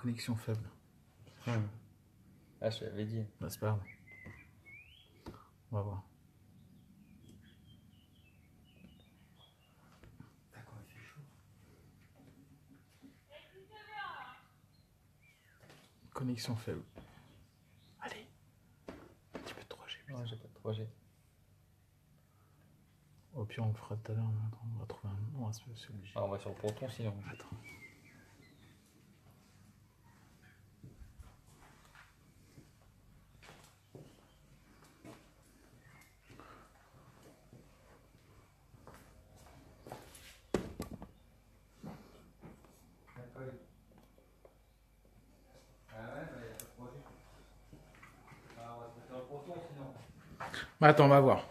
Connexion faible. Ah, je l'avais dit. Bah, c'est pas grave. On va voir. D'accord, il fait chaud. Connexion faible. Allez. Un petit peu de 3G. Non, j'ai pas de 3G. Au pire, on le fera tout à l'heure. On va trouver un. On va se obligé. Ah, on va sur le ponton sinon. Attends. Bah, attends, on va voir.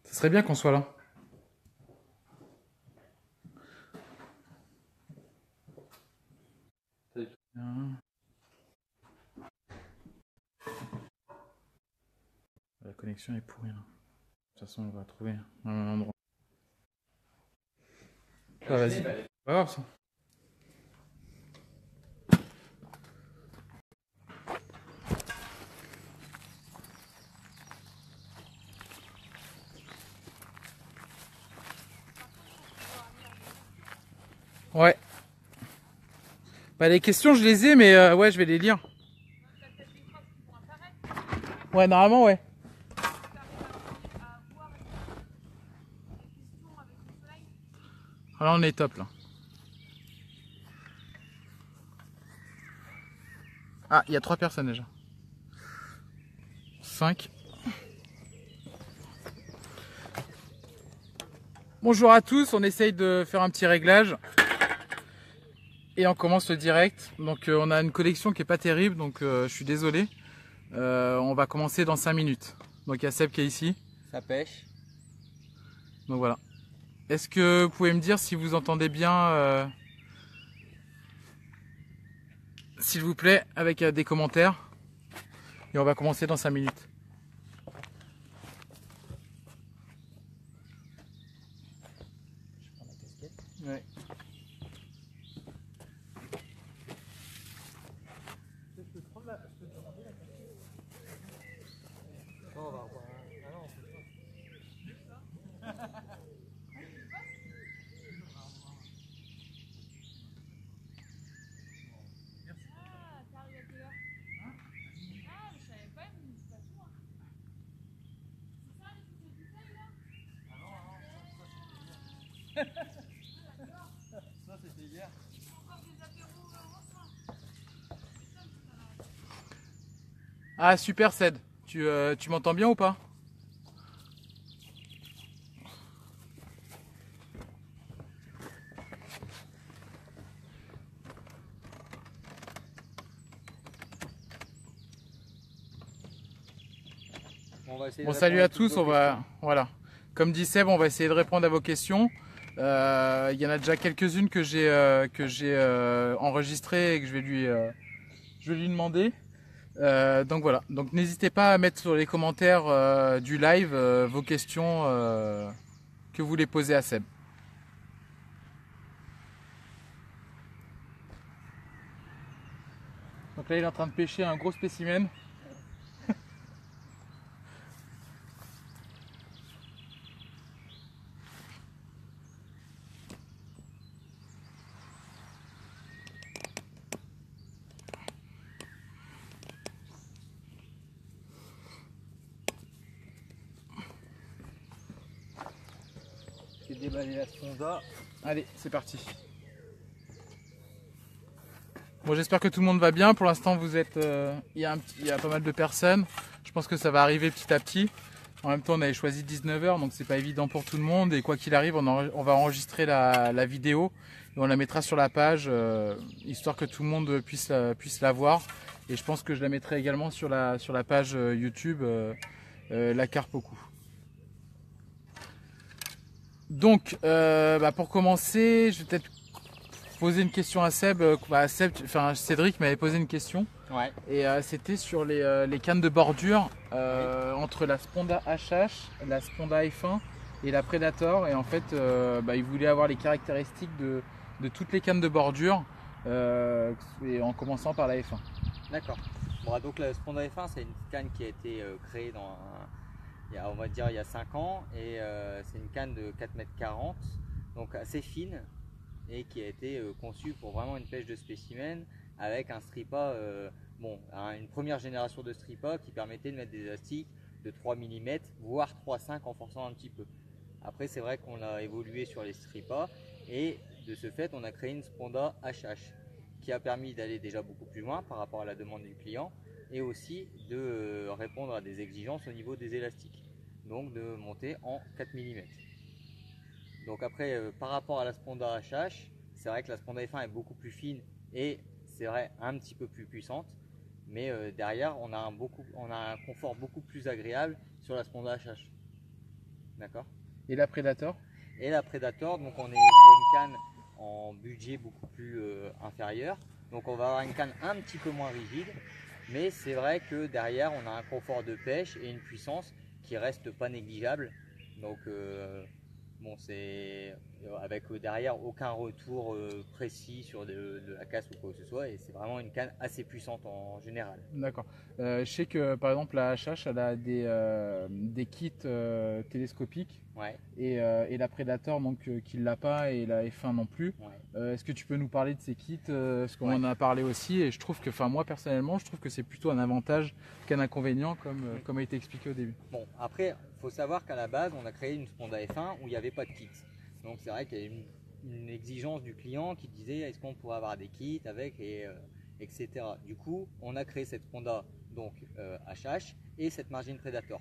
Ce serait bien qu'on soit là. La connexion est pourrie là. De toute façon, on va trouver un endroit. Ah, vas-y. Pas grave ça. Ouais. Bah les questions je les ai mais ouais je vais les lire. Ouais normalement ouais. Alors on est top là. Ah il y a 3 personnes déjà. 5. Bonjour à tous, on essaye de faire un petit réglage. Et on commence le direct. Donc on a une connexion qui est pas terrible, donc je suis désolé. On va commencer dans 5 minutes. Donc il y a Seb qui est ici. Ça pêche. Donc voilà. Est-ce que vous pouvez me dire si vous entendez bien, s'il vous plaît, avec des commentaires. Et on va commencer dans 5 minutes. Je prends la casquette. Ouais. Oh, on va revoir. Ah non, c'est pas. Ça c'était hier. Ah super Ced, tu m'entends bien ou pas? Bon salut à tous, on va voilà. Comme dit Seb, on va essayer de répondre à vos questions. Il y en a déjà quelques-unes que j'ai enregistrées et que je vais lui demander. Donc voilà. Donc n'hésitez pas à mettre sur les commentaires du live vos questions que vous voulez poser à Seb. Donc là il est en train de pêcher un gros spécimen. J'ai déballé la sponda. Allez, c'est parti. Bon, j'espère que tout le monde va bien. Pour l'instant, vous êtes, il y a pas mal de personnes. Je pense que ça va arriver petit à petit. En même temps, on avait choisi 19 h, donc c'est pas évident pour tout le monde. Et quoi qu'il arrive, on va enregistrer la vidéo et on la mettra sur la page, histoire que tout le monde puisse la voir. Et je pense que je la mettrai également sur la page YouTube, la carpe au cou. Donc, pour commencer, je vais peut-être poser une question à Seb. Cédric m'avait posé une question. Ouais. Et c'était sur les cannes de bordure entre la Sponda HH, la Sponda F1 et la Predator. Et en fait, il voulait avoir les caractéristiques de toutes les cannes de bordure et en commençant par la F1. D'accord. Bon, donc la Sponda F1, c'est une canne qui a été créée on va dire il y a 5 ans, et c'est une canne de 4,40 m, donc assez fine, et qui a été conçue pour vraiment une pêche de spécimen avec un stripa, une première génération de stripa qui permettait de mettre des élastiques de 3 mm, voire 3,5 en forçant un petit peu. Après, c'est vrai qu'on a évolué sur les stripas, et de ce fait, on a créé une Sponda HH qui a permis d'aller déjà beaucoup plus loin par rapport à la demande du client, et aussi de répondre à des exigences au niveau des élastiques, donc de monter en 4 mm. Donc après, par rapport à la Sponda HH, c'est vrai que la Sponda F1 est beaucoup plus fine et c'est vrai un petit peu plus puissante, mais derrière on a un confort beaucoup plus agréable sur la Sponda HH. D'accord. Et la Predator? Et la Predator, donc on est sur une canne en budget beaucoup plus inférieur, donc on va avoir une canne un petit peu moins rigide, mais c'est vrai que derrière on a un confort de pêche et une puissance qui reste pas négligeable. Donc c'est avec derrière aucun retour précis sur de la casse ou quoi que ce soit, et c'est vraiment une canne assez puissante en général. D'accord. Je sais que par exemple la HH elle a des kits télescopiques, Ouais. et la Predator donc qui l'a pas, et la F1 non plus. Ouais. Est-ce que tu peux nous parler de ces kits, parce qu'on Ouais. en a parlé aussi, et je trouve que, enfin moi personnellement, je trouve que c'est plutôt un avantage qu'un inconvénient, comme a été expliqué au début. Bon, après, il faut savoir qu'à la base, on a créé une Sponda F1 où il n'y avait pas de kit. Donc c'est vrai qu'il y a une exigence du client qui disait est-ce qu'on pourrait avoir des kits avec, etc. Du coup, on a créé cette Sponda donc HH et cette Margin Predator.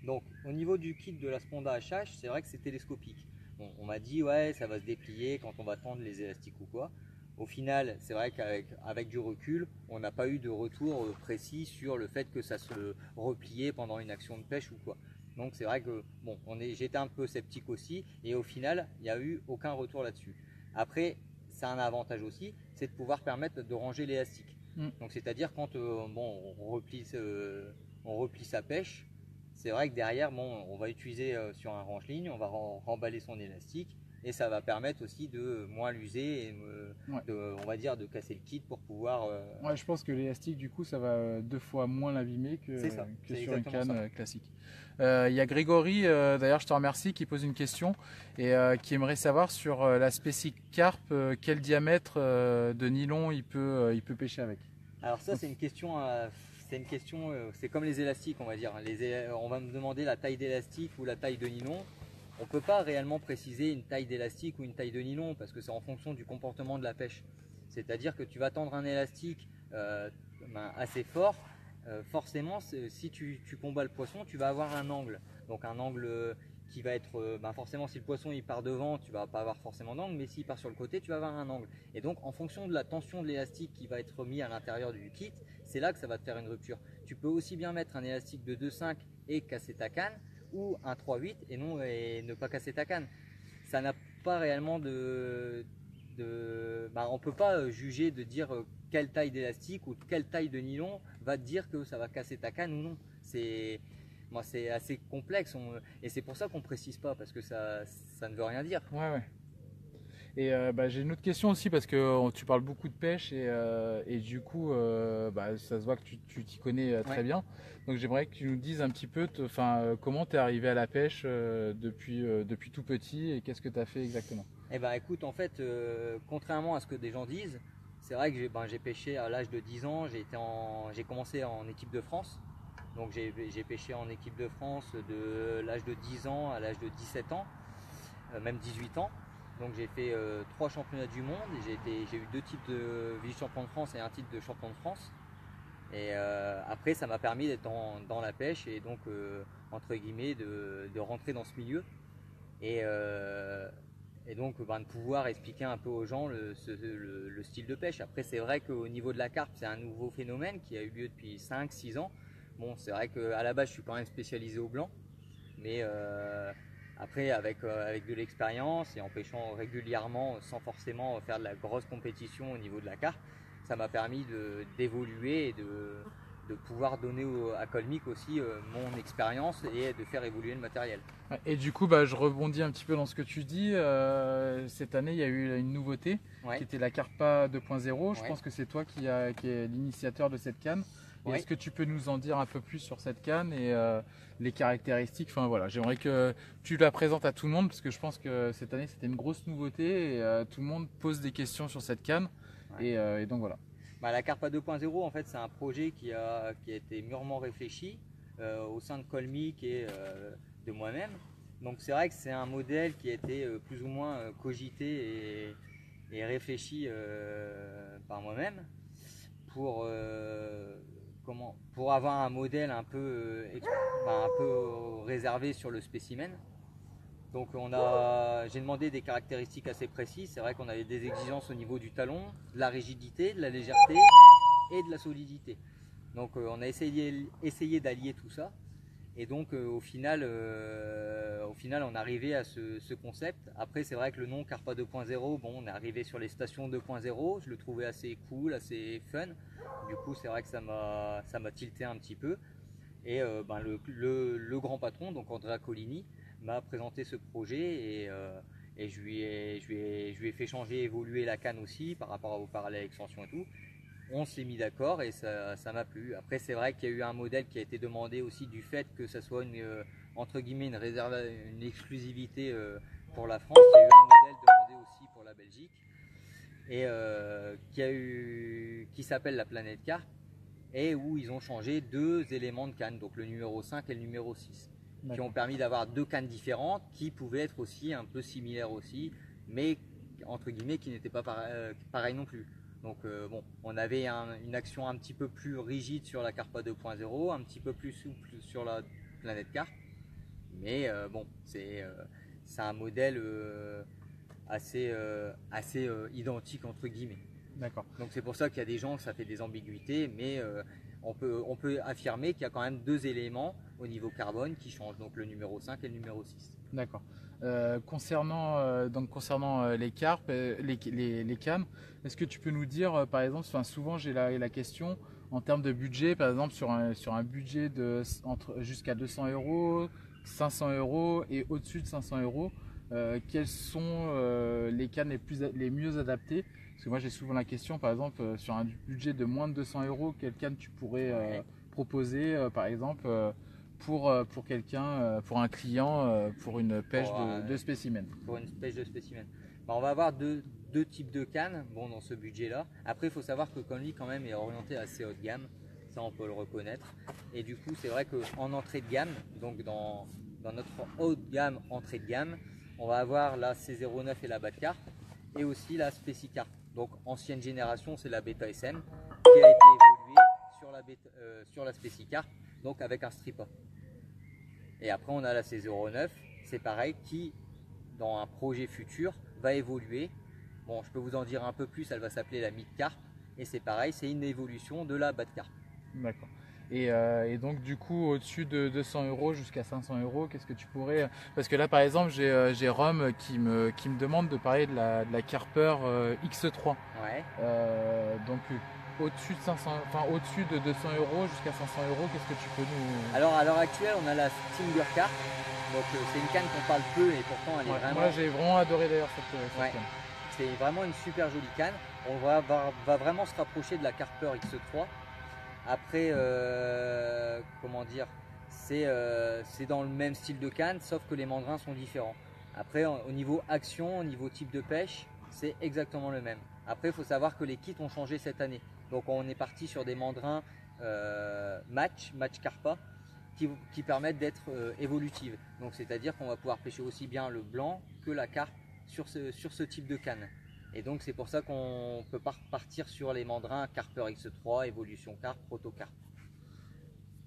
Donc au niveau du kit de la Sponda HH, c'est vrai que c'est télescopique. Bon, on m'a dit ouais, ça va se déplier quand on va tendre les élastiques ou quoi. Au final, c'est vrai qu'avec du recul, on n'a pas eu de retour précis sur le fait que ça se repliait pendant une action de pêche ou quoi. Donc c'est vrai que bon, j'étais un peu sceptique aussi, et au final, il n'y a eu aucun retour là-dessus. Après, c'est un avantage aussi, c'est de pouvoir permettre de ranger l'élastique. Donc c'est-à-dire quand on replie sa pêche, c'est vrai que derrière, on va utiliser sur un range-ligne, on va remballer son élastique, et ça va permettre aussi de moins l'user et on va dire de casser le kit pour pouvoir. Ouais, je pense que l'élastique du coup ça va 2 fois moins l'abîmer que sur une canne classique. Il y a Grégory, d'ailleurs je te remercie, qui pose une question et qui aimerait savoir sur la Spécic Carp, quel diamètre de nylon il peut pêcher avec. Alors ça c'est une question. C'est comme les élastiques, on va dire. On va me demander la taille d'élastique ou la taille de nylon. On ne peut pas réellement préciser une taille d'élastique ou une taille de nylon parce que c'est en fonction du comportement de la pêche. C'est-à-dire que tu vas tendre un élastique assez fort, forcément si tu combats le poisson, tu vas avoir un angle. Donc un angle qui va être, forcément si le poisson il part devant, tu vas pas avoir forcément d'angle, mais s'il part sur le côté, tu vas avoir un angle. Et donc en fonction de la tension de l'élastique qui va être mis à l'intérieur du kit, c'est là que ça va te faire une rupture. Tu peux aussi bien mettre un élastique de 2,5 et casser ta canne, ou un 3,8 et ne pas casser ta canne. Ça n'a pas réellement on peut pas juger de dire quelle taille d'élastique ou quelle taille de nylon va te dire que ça va casser ta canne ou non. C'est assez complexe, et c'est pour ça qu'on précise pas, parce que ça ne veut rien dire. Ouais. Et j'ai une autre question aussi, parce que tu parles beaucoup de pêche, et du coup ça se voit que tu t'y connais très bien. Donc j'aimerais que tu nous dises un petit peu comment tu es arrivé à la pêche depuis tout petit, et qu'est-ce que tu as fait exactement. Eh ben écoute, en fait, contrairement à ce que des gens disent, c'est vrai que j'ai pêché à l'âge de 10 ans, j'ai commencé en équipe de France. Donc j'ai pêché en équipe de France de l'âge de 10 ans à l'âge de 17 ans, même 18 ans. Donc j'ai fait 3 championnats du monde, et j'ai eu 2 titres de vice-champion de France et un titre de champion de France. Et après ça m'a permis d'être dans la pêche, et donc entre guillemets de rentrer dans ce milieu. Et donc de pouvoir expliquer un peu aux gens le style de pêche. Après c'est vrai qu'au niveau de la carpe, c'est un nouveau phénomène qui a eu lieu depuis 5-6 ans. Bon, c'est vrai qu'à la base je suis quand même spécialisé au blanc, mais après avec de l'expérience et en pêchant régulièrement sans forcément faire de la grosse compétition au niveau de la carpe, ça m'a permis d'évoluer de pouvoir donner à Colmic aussi mon expérience et de faire évoluer le matériel. Et du coup, je rebondis un petit peu dans ce que tu dis. Cette année, il y a eu une nouveauté qui était la Carpa 2.0. Je pense que c'est toi qui est l'initiateur de cette canne. Est-ce que tu peux nous en dire un peu plus sur cette canne et les caractéristiques? Enfin voilà, j'aimerais que tu la présentes à tout le monde parce que je pense que cette année c'était une grosse nouveauté et tout le monde pose des questions sur cette canne. Et donc voilà. La Carpa 2.0, en fait, c'est un projet qui a été mûrement réfléchi au sein de Colmic et de moi-même. Donc c'est vrai que c'est un modèle qui a été plus ou moins cogité et réfléchi par moi-même pour avoir un modèle un peu réservé sur le spécimen. Donc j'ai demandé des caractéristiques assez précises. C'est vrai qu'on avait des exigences au niveau du talon, de la rigidité, de la légèreté et de la solidité. Donc on a essayé d'allier tout ça. Et donc au final on est arrivé à ce concept. Après c'est vrai que le nom Carpa 2.0, on est arrivé sur les stations 2.0. Je le trouvais assez cool, assez fun. Du coup c'est vrai que ça m'a tilté un petit peu. Et le grand patron, donc Andrea Collini, m'a présenté ce projet et je lui ai fait changer, évoluer la canne aussi par rapport au parallèle extension et tout. On s'est mis d'accord et ça m'a plu. Après c'est vrai qu'il y a eu un modèle qui a été demandé aussi du fait que ça soit entre guillemets une exclusivité pour la France. Il y a eu un modèle demandé aussi pour la Belgique et qui s'appelle la Planète Carpe et où ils ont changé 2 éléments de canne, donc le numéro 5 et le numéro 6. Qui ont permis d'avoir 2 cannes différentes qui pouvaient être aussi un peu similaires aussi, mais entre guillemets qui n'étaient pas pareilles non plus. Donc on avait une action un petit peu plus rigide sur la Carpa 2.0, un petit peu plus souple sur la Planète Carpe, mais c'est un modèle assez identique entre guillemets. D'accord. Donc c'est pour ça qu'il y a des gens que ça fait des ambiguïtés, mais on peut affirmer qu'il y a quand même 2 éléments au niveau carbone qui changent, donc le numéro 5 et le numéro 6. D'accord. Concernant les carpes, les cannes, est-ce que tu peux nous dire, par exemple, souvent j'ai la question en termes de budget, par exemple sur un budget jusqu'à 200 €, 500 € et au-dessus de 500 €, quelles sont les cannes les mieux adaptées? Parce que moi j'ai souvent la question, par exemple, sur un budget de moins de 200 €, quelle canne tu pourrais proposer, par exemple pour quelqu'un, pour un client, pour une pêche de spécimen. Pour une pêche de spécimen. On va avoir deux types de cannes dans ce budget-là. Après, il faut savoir que Colmic quand même est orienté assez haut de gamme. Ça, on peut le reconnaître. Et du coup, c'est vrai qu'en entrée de gamme, donc dans notre haut de gamme, entrée de gamme, on va avoir la C09 et la Bad Carp et aussi la Spécicarp. Donc ancienne génération, c'est la Beta SM qui a été évoluée sur la Spécicarp, donc avec un stripper. Et après on a la C09, c'est pareil, qui dans un projet futur va évoluer. Bon, je peux vous en dire un peu plus, elle va s'appeler la Mid Carp et c'est pareil, c'est une évolution de la Bad Carp. D'accord. Et donc du coup au-dessus de 200 € jusqu'à 500 €, qu'est-ce que tu pourrais... Parce que là par exemple j'ai Rome qui me demande de parler de la Carper X3. Ouais. Donc au-dessus de 200 € jusqu'à 500 €, qu'est-ce que tu peux nous... Alors à l'heure actuelle on a la Stinger Carp, donc c'est une canne qu'on parle peu et pourtant elle est vraiment... Moi j'ai vraiment adoré d'ailleurs cette canne. C'est vraiment une super jolie canne. On va vraiment se rapprocher de la Carper X3. Après, comment dire, c'est dans le même style de canne, sauf que les mandrins sont différents. Après, au niveau action, au niveau type de pêche, c'est exactement le même. Après, il faut savoir que les kits ont changé cette année. Donc, on est parti sur des mandrins match Carpa, qui permettent d'être évolutives. Donc, c'est-à-dire qu'on va pouvoir pêcher aussi bien le blanc que la carpe sur ce type de canne. Et donc c'est pour ça qu'on peut partir sur les mandrins Carper X3, Evolution Carp, Proto Carp.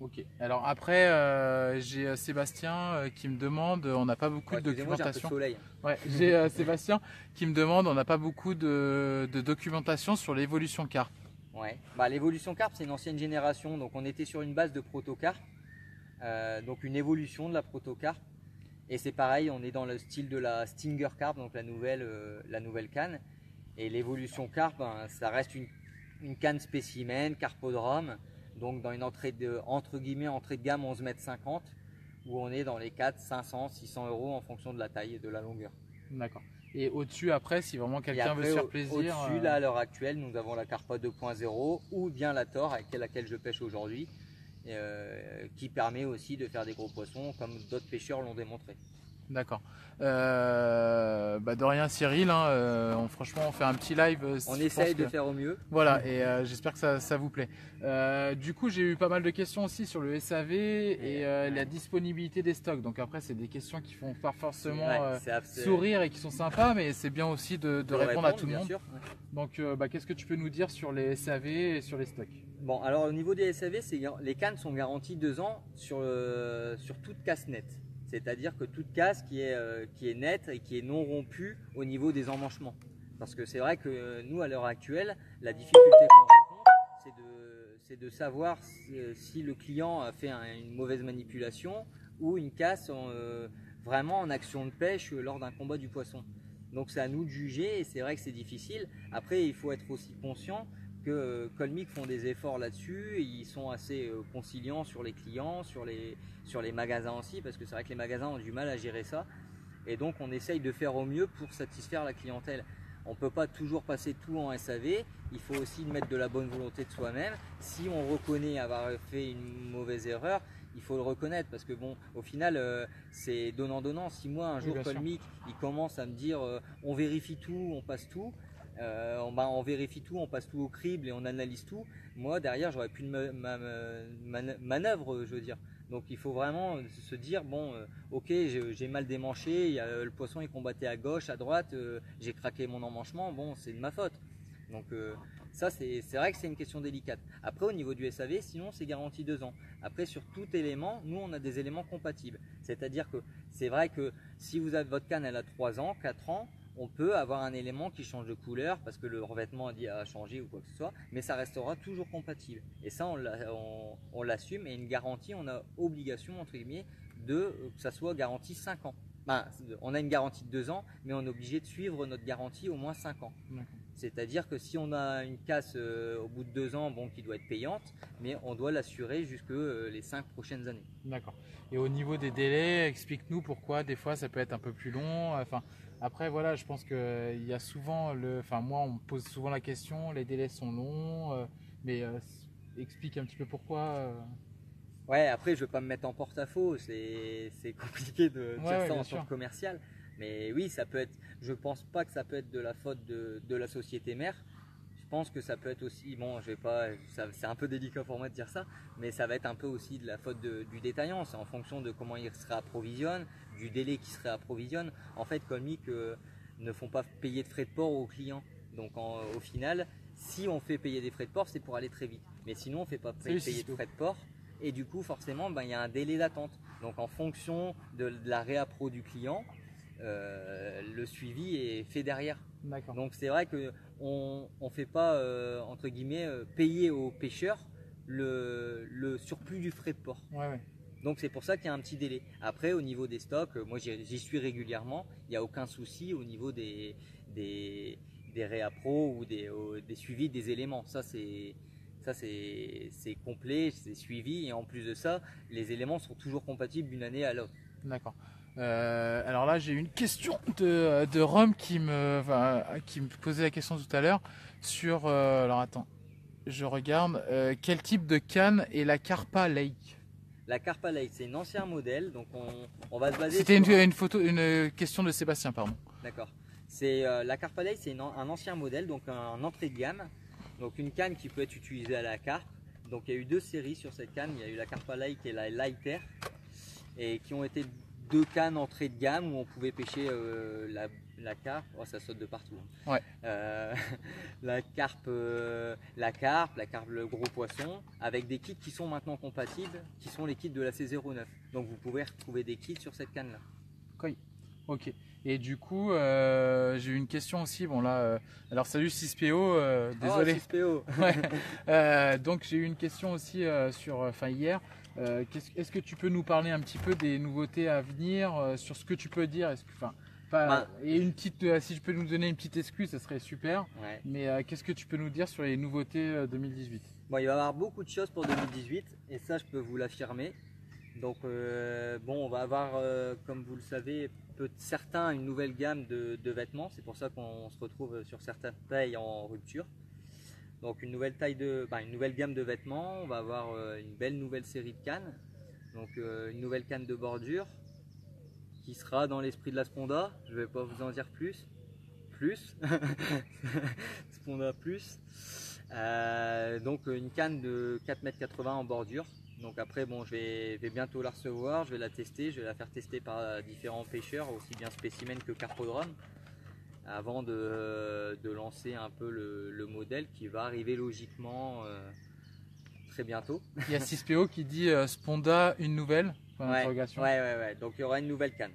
Ok. Alors après j'ai Sébastien qui me demande, on n'a pas beaucoup de documentation. J'ai Sébastien qui me demande, on n'a pas beaucoup de documentation sur l'évolution carp. Ouais. L'évolution carp c'est une ancienne génération, donc on était sur une base de Proto Carp, donc une évolution de la Proto Carp. Et c'est pareil, on est dans le style de la Stinger Carp, donc la nouvelle canne. Et l'évolution carp, ça reste une canne spécimen, carpodrome, Donc dans une entrée de, entre guillemets, entrée de gamme 11,50 m, où on est dans les 400, 500, 600 euros en fonction de la taille et de la longueur. D'accord. Et au-dessus, après, si vraiment quelqu'un veut se faire plaisir. Au-dessus, là, à l'heure actuelle, nous avons la Carpa 2.0 ou bien la Thor avec laquelle je pêche aujourd'hui, qui permet aussi de faire des gros poissons comme d'autres pêcheurs l'ont démontré. D'accord. De rien Cyril, hein, franchement on fait un petit live. On essaye de faire au mieux. Voilà, et j'espère que ça vous plaît. Du coup j'ai eu pas mal de questions aussi sur le SAV et la disponibilité des stocks. Donc après c'est des questions qui font pas forcément sourire et qui sont sympas, mais c'est bien aussi de répondre à tout le monde. Sûr, ouais. Donc qu'est-ce que tu peux nous dire sur les SAV et sur les stocks? Bon, alors au niveau des SAV, les cannes sont garanties 2 ans sur toute casse nette. C'est-à-dire que toute casse qui est nette et qui est non rompue au niveau des emmanchements. Parce que c'est vrai que nous, à l'heure actuelle, la difficulté qu'on rencontre, c'est de savoir si le client a fait une mauvaise manipulation ou une casse vraiment en action de pêche lors d'un combat du poisson. Donc c'est à nous de juger et c'est vrai que c'est difficile. Après, il faut être aussi conscient que Colmic font des efforts là-dessus, ils sont assez conciliants sur les clients, sur les magasins aussi, parce que c'est vrai que les magasins ont du mal à gérer ça, et donc on essaye de faire au mieux pour satisfaire la clientèle. On ne peut pas toujours passer tout en SAV, il faut aussi mettre de la bonne volonté de soi-même. Si on reconnaît avoir fait une mauvaise erreur, il faut le reconnaître, parce que bon, au final, c'est donnant-donnant. Si moi, un jour, Colmic, il commence à me dire on vérifie tout, on passe tout, on vérifie tout, on passe tout au crible et on analyse tout. Moi derrière j'aurais plus de manœuvre, je veux dire. Donc il faut vraiment se dire bon, ok, j'ai mal démanché, le poisson il combattait à gauche, à droite, j'ai craqué mon emmanchement, bon c'est de ma faute. Donc ça c'est vrai que c'est une question délicate. Après au niveau du SAV, sinon c'est garanti 2 ans. Après sur tout élément, nous on a des éléments compatibles. C'est-à-dire que c'est vrai que si vous avez votre canne, elle a 3 ans, 4 ans, on peut avoir un élément qui change de couleur parce que le revêtement a changé ou quoi que ce soit, mais ça restera toujours compatible. Et ça, on l'assume, et une garantie, on a obligation, entre guillemets, que ça soit garantie 5 ans. Ben, on a une garantie de 2 ans, mais on est obligé de suivre notre garantie au moins 5 ans. C'est-à-dire que si on a une casse au bout de 2 ans, bon, qui doit être payante, mais on doit l'assurer jusque les 5 prochaines années. D'accord. Et au niveau des délais, explique-nous pourquoi des fois ça peut être un peu plus long. Après voilà, je pense qu'il y a souvent moi on me pose souvent la question, les délais sont longs, mais explique un petit peu pourquoi. Ouais, après je veux pas me mettre en porte-à-faux, c'est compliqué de dire ça en tant que commercial. Mais oui, ça peut être. Je pense pas que ça peut être de la faute de la société mère. Je pense que ça peut être aussi, bon, je vais pas, c'est un peu délicat pour moi de dire ça, mais ça va être un peu aussi de la faute du détaillant. C'est en fonction de comment il se réapprovisionne, du délai qui se réapprovisionne. En fait, Colmic ne font pas payer de frais de port aux clients. Donc au final, si on fait payer des frais de port, c'est pour aller très vite. Mais sinon, on ne fait pas payer de frais de port. Et du coup, forcément, il y a un délai d'attente. Donc en fonction de la réappro du client, le suivi est fait derrière. Donc c'est vrai qu'on ne fait pas entre guillemets payer aux pêcheurs le surplus du frais de port. Donc c'est pour ça qu'il y a un petit délai. Après au niveau des stocks, moi j'y suis régulièrement, il n'y a aucun souci au niveau des réappros ou des suivis des éléments. Ça c'est complet, c'est suivi, et en plus de ça, les éléments sont toujours compatibles d'une année à l'autre. D'accord. Alors là, j'ai une question de Rome qui me posait la question tout à l'heure sur. Alors attends, je regarde. Quel type de canne est la Carpa Lake? La Carpa Lake, c'est un ancien modèle, donc on va se baser. C'était une question de Sébastien, pardon. D'accord. La Carpa Lake, c'est un ancien modèle, donc un entrée de gamme. Donc une canne qui peut être utilisée à la carpe. Donc il y a eu 2 séries sur cette canne, il y a eu la Carpa Lake et la Lighter, et qui ont été 2 cannes entrée de gamme où on pouvait pêcher la carpe. Oh, ça saute de partout. Ouais. La carpe, le gros poisson, avec des kits qui sont maintenant compatibles, qui sont les kits de la C09. Donc vous pouvez retrouver des kits sur cette canne là. Oui. Ok. Et du coup, j'ai une question aussi. Bon là, alors salut 6PO, désolé. Oh, 6PO. Ouais. Donc j'ai eu une question aussi hier. Est-ce que tu peux nous parler un petit peu des nouveautés à venir, sur ce que tu peux dire? Et une petite, si je peux nous donner une petite excuse, ça serait super. Ouais. Mais qu'est-ce que tu peux nous dire sur les nouveautés 2018? Bon, il va y avoir beaucoup de choses pour 2018 et ça je peux vous l'affirmer. Donc bon, on va avoir, comme vous le savez, certains une nouvelle gamme de vêtements. C'est pour ça qu'on se retrouve sur certaines tailles en rupture. Donc une nouvelle une nouvelle gamme de vêtements. On va avoir une belle nouvelle série de cannes. Donc une nouvelle canne de bordure qui sera dans l'esprit de la Sponda. Je ne vais pas vous en dire plus. Sponda plus. Donc une canne de 4,80 m en bordure. Donc après bon, je vais bientôt la recevoir, je vais la tester, je vais la faire tester par différents pêcheurs, aussi bien spécimen que carpodrome, avant de lancer un peu le modèle qui va arriver logiquement très bientôt. Il y a 6PO qui dit Sponda une nouvelle. Ouais. Donc il y aura une nouvelle canne.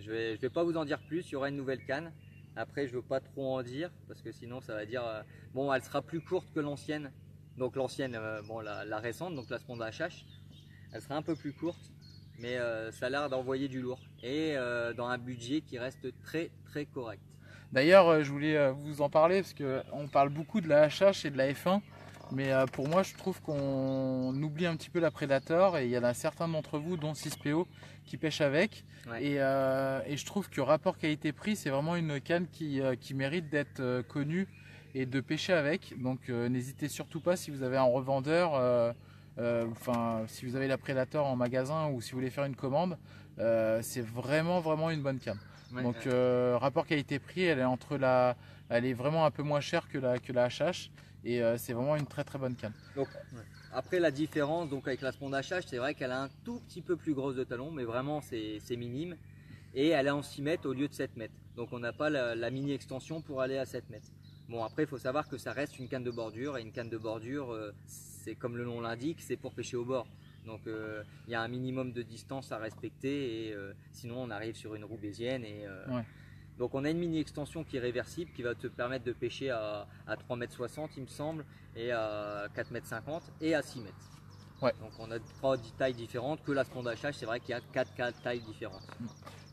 Je vais pas vous en dire plus, il y aura une nouvelle canne. Après, je veux pas trop en dire parce que sinon ça va dire bon, elle sera plus courte que l'ancienne. Donc l'ancienne, bon, la récente, donc la Sponda HH, elle sera un peu plus courte, mais ça a l'air d'envoyer du lourd et dans un budget qui reste très très correct. D'ailleurs, je voulais vous en parler parce qu'on parle beaucoup de la HH et de la F1, mais pour moi, je trouve qu'on oublie un petit peu la Predator et il y en a certains d'entre vous, dont 6PO, qui pêchent avec. Ouais. Et je trouve que rapport qualité-prix, c'est vraiment une canne qui mérite d'être connue et de pêcher avec. Donc n'hésitez surtout pas si vous avez un revendeur, si vous avez la Predator en magasin ou si vous voulez faire une commande, c'est vraiment une bonne canne. Ouais, donc rapport qualité-prix, elle est vraiment un peu moins chère que la HH et c'est vraiment une très bonne canne. Donc, après la différence donc avec la Sponda HH, c'est vrai qu'elle a un tout petit peu plus grosse de talon, mais vraiment c'est minime et elle est en 6 mètres au lieu de 7 mètres. Donc on n'a pas la mini extension pour aller à 7 mètres. Bon, après il faut savoir que ça reste une canne de bordure et une canne de bordure, c'est comme le nom l'indique, c'est pour pêcher au bord. Donc il y a un minimum de distance à respecter et sinon on arrive sur une roubaisienne et ouais. Donc on a une mini extension qui est réversible qui va te permettre de pêcher à 3,60 m il me semble et à 4,50 m et à 6 mètres. Ouais. Donc on a 3 tailles différentes que la Sponda HH, c'est vrai qu'il y a 4 tailles différentes.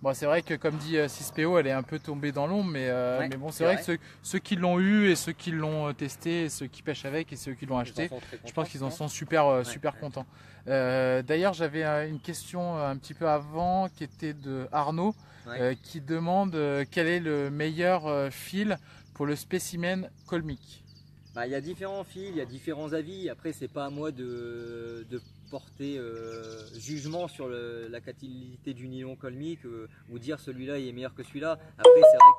Bon, c'est vrai que comme dit 6PO, elle est un peu tombée dans l'ombre, mais bon, c'est vrai que ceux qui l'ont eu et ceux qui l'ont testé, et ceux qui pêchent avec et ceux qui l'ont acheté, je pense qu'ils en sont super contents. D'ailleurs, j'avais une question un petit peu avant qui était de Arnaud, qui demande quel est le meilleur fil pour le spécimen colmique. Bah, il y a différents fils, il y a différents avis. Après, c'est pas à moi de porter jugement sur la qualité du nylon colmique ou dire celui-là est meilleur que celui-là. Après, c'est vrai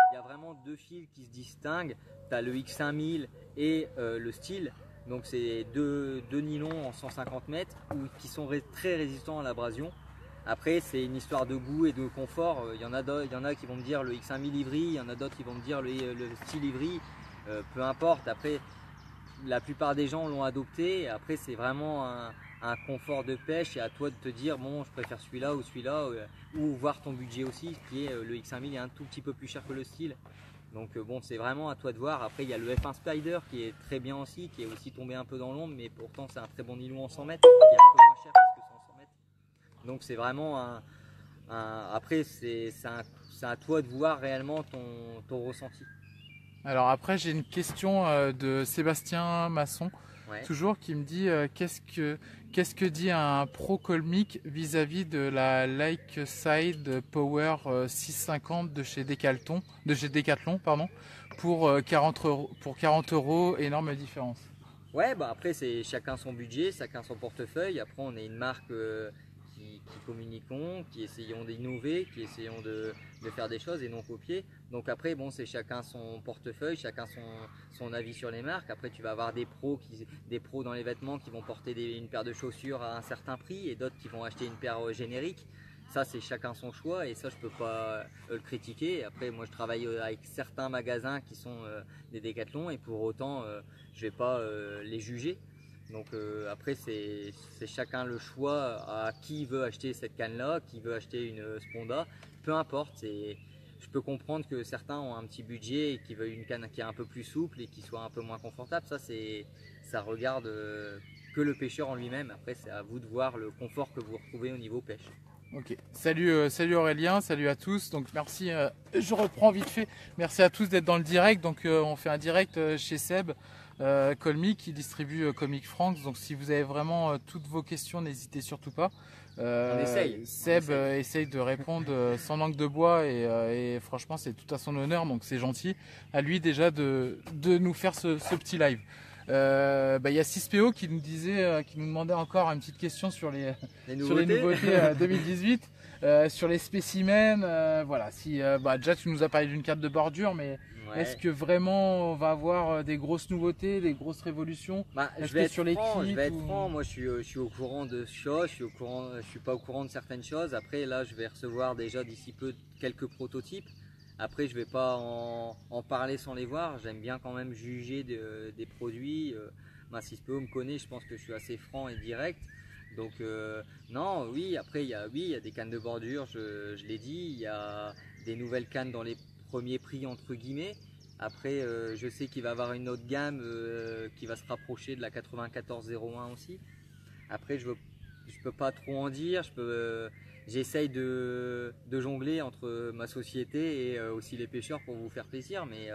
qu'il y a vraiment deux fils qui se distinguent. Tu as le X5000 et le style. Donc, c'est deux nylons en 150 mètres qui sont très résistants à l'abrasion. Après, c'est une histoire de goût et de confort. Il y en a qui vont me dire le X5000 Ivry, il y en a d'autres qui vont me dire le style Ivry. Peu importe, après la plupart des gens l'ont adopté, après c'est vraiment un confort de pêche et à toi de te dire bon je préfère celui-là ou voir ton budget aussi qui est le X5000 est un tout petit peu plus cher que le style, donc bon c'est vraiment à toi de voir. Après il y a le F1 Spider qui est très bien aussi, qui est aussi tombé un peu dans l'ombre mais pourtant c'est un très bon nylon en 100 mètres qui est un peu moins cher parce que c'est en 100 mètres, donc c'est vraiment après c'est à toi de voir réellement ton ressenti. Alors après j'ai une question de Sébastien Masson, toujours, qui me dit qu'est-ce que dit un pro colmique vis-à-vis de la Lakeside Power 650 de chez Decathlon, pour 40 €, énorme différence. Ouais, bah après c'est chacun son budget, chacun son portefeuille. Après on est une marque qui communiquons, qui essayons d'innover, qui essayons de faire des choses et non copier. Donc après bon c'est chacun son portefeuille, chacun son avis sur les marques. Après tu vas avoir des pros dans les vêtements qui vont porter une paire de chaussures à un certain prix et d'autres qui vont acheter une paire générique. Ça c'est chacun son choix et ça je peux pas le critiquer. Après moi je travaille avec certains magasins qui sont des Decathlon et pour autant je vais pas les juger. Donc après c'est chacun le choix à qui veut acheter cette canne là, qui veut acheter une Sponda, peu importe. Je peux comprendre que certains ont un petit budget et qui veulent une canne qui est un peu plus souple et qui soit un peu moins confortable. Ça regarde que le pêcheur en lui-même. Après c'est à vous de voir le confort que vous retrouvez au niveau pêche. Ok, salut Aurélien, salut à tous. Donc merci, je reprends vite fait. Merci à tous d'être dans le direct. Donc on fait un direct chez Seb Colmic qui distribue Comic France. Donc si vous avez vraiment toutes vos questions, n'hésitez surtout pas. On essaye. Seb essaye de répondre sans langue de bois et franchement c'est tout à son honneur, donc c'est gentil à lui déjà de nous faire ce petit live. Il y a 6PO qui nous disait, qui nous demandait encore une petite question sur les nouveautés 2018, sur les spécimens. Voilà, si déjà tu nous as parlé d'une carte de bordure, mais Ouais. est-ce que vraiment on va avoir des grosses nouveautés, des grosses révolutions? Je vais être sur les franc, kits je vais être ou- franc. Moi, je suis au courant de choses, je suis pas au courant de certaines choses. Après, là, je vais recevoir déjà d'ici peu quelques prototypes. Après, je vais pas en parler sans les voir. J'aime bien quand même juger des produits. Si Spéo me connaît, je pense que je suis assez franc et direct. Donc, non, oui, après, il y a des cannes de bordure, je l'ai dit. Il y a des nouvelles cannes dans les premiers prix, entre guillemets. Après, je sais qu'il va y avoir une autre gamme qui va se rapprocher de la 9401 aussi. Après, je peux pas trop en dire. J'essaye de jongler entre ma société et aussi les pêcheurs pour vous faire plaisir. Mais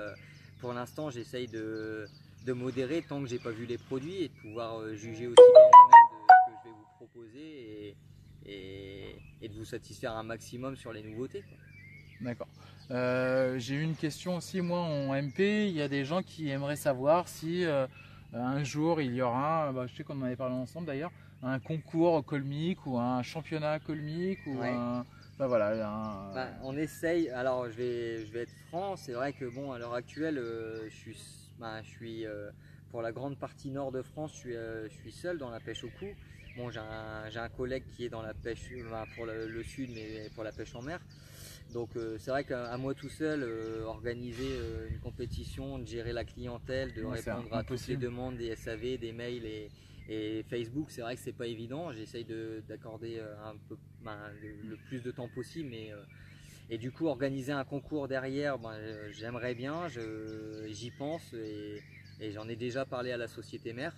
pour l'instant, j'essaye de modérer tant que j'ai pas vu les produits et de pouvoir juger aussi par moi-même de ce que je vais vous proposer et de vous satisfaire un maximum sur les nouveautés, quoi. D'accord. J'ai eu une question aussi, moi en MP, il y a des gens qui aimeraient savoir si un jour il y aura, je sais qu'on en avait parlé ensemble d'ailleurs, un concours colmique ou un championnat colmique ou Ouais. un... On essaye. Alors, je vais être franc. C'est vrai que bon, à l'heure actuelle, je suis pour la grande partie nord de France, je suis seul dans la pêche au coup. Bon, j'ai un collègue qui est dans la pêche pour le sud, mais pour la pêche en mer. Donc, c'est vrai qu'à moi tout seul, organiser une compétition, de gérer la clientèle, de Ouais, c'est répondre à toutes les impossible. demandes des SAV, des mails et Facebook, c'est vrai que c'est pas évident. J'essaye d'accorder un peu le plus de temps possible, et du coup organiser un concours derrière, j'aimerais bien, j'y pense et j'en ai déjà parlé à la société mère.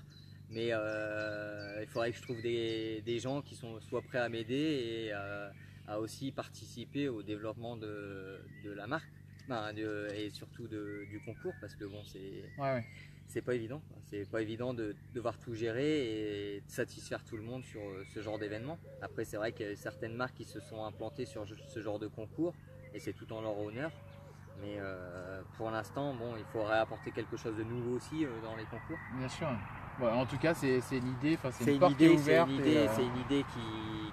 Mais il faudrait que je trouve des gens qui soient prêts à m'aider et à aussi participer au développement de la marque, et surtout du concours, parce que bon, Ouais. c'est pas évident, quoi. C'est pas évident de devoir tout gérer et de satisfaire tout le monde sur ce genre d'événement. Après, c'est vrai qu'il y a certaines marques qui se sont implantées sur ce genre de concours et c'est tout en leur honneur. Mais pour l'instant, bon, il faudrait apporter quelque chose de nouveau aussi dans les concours. Bien sûr. Bon, en tout cas, c'est l'idée, c'est C'est une porte qui est ouverte. c'est une idée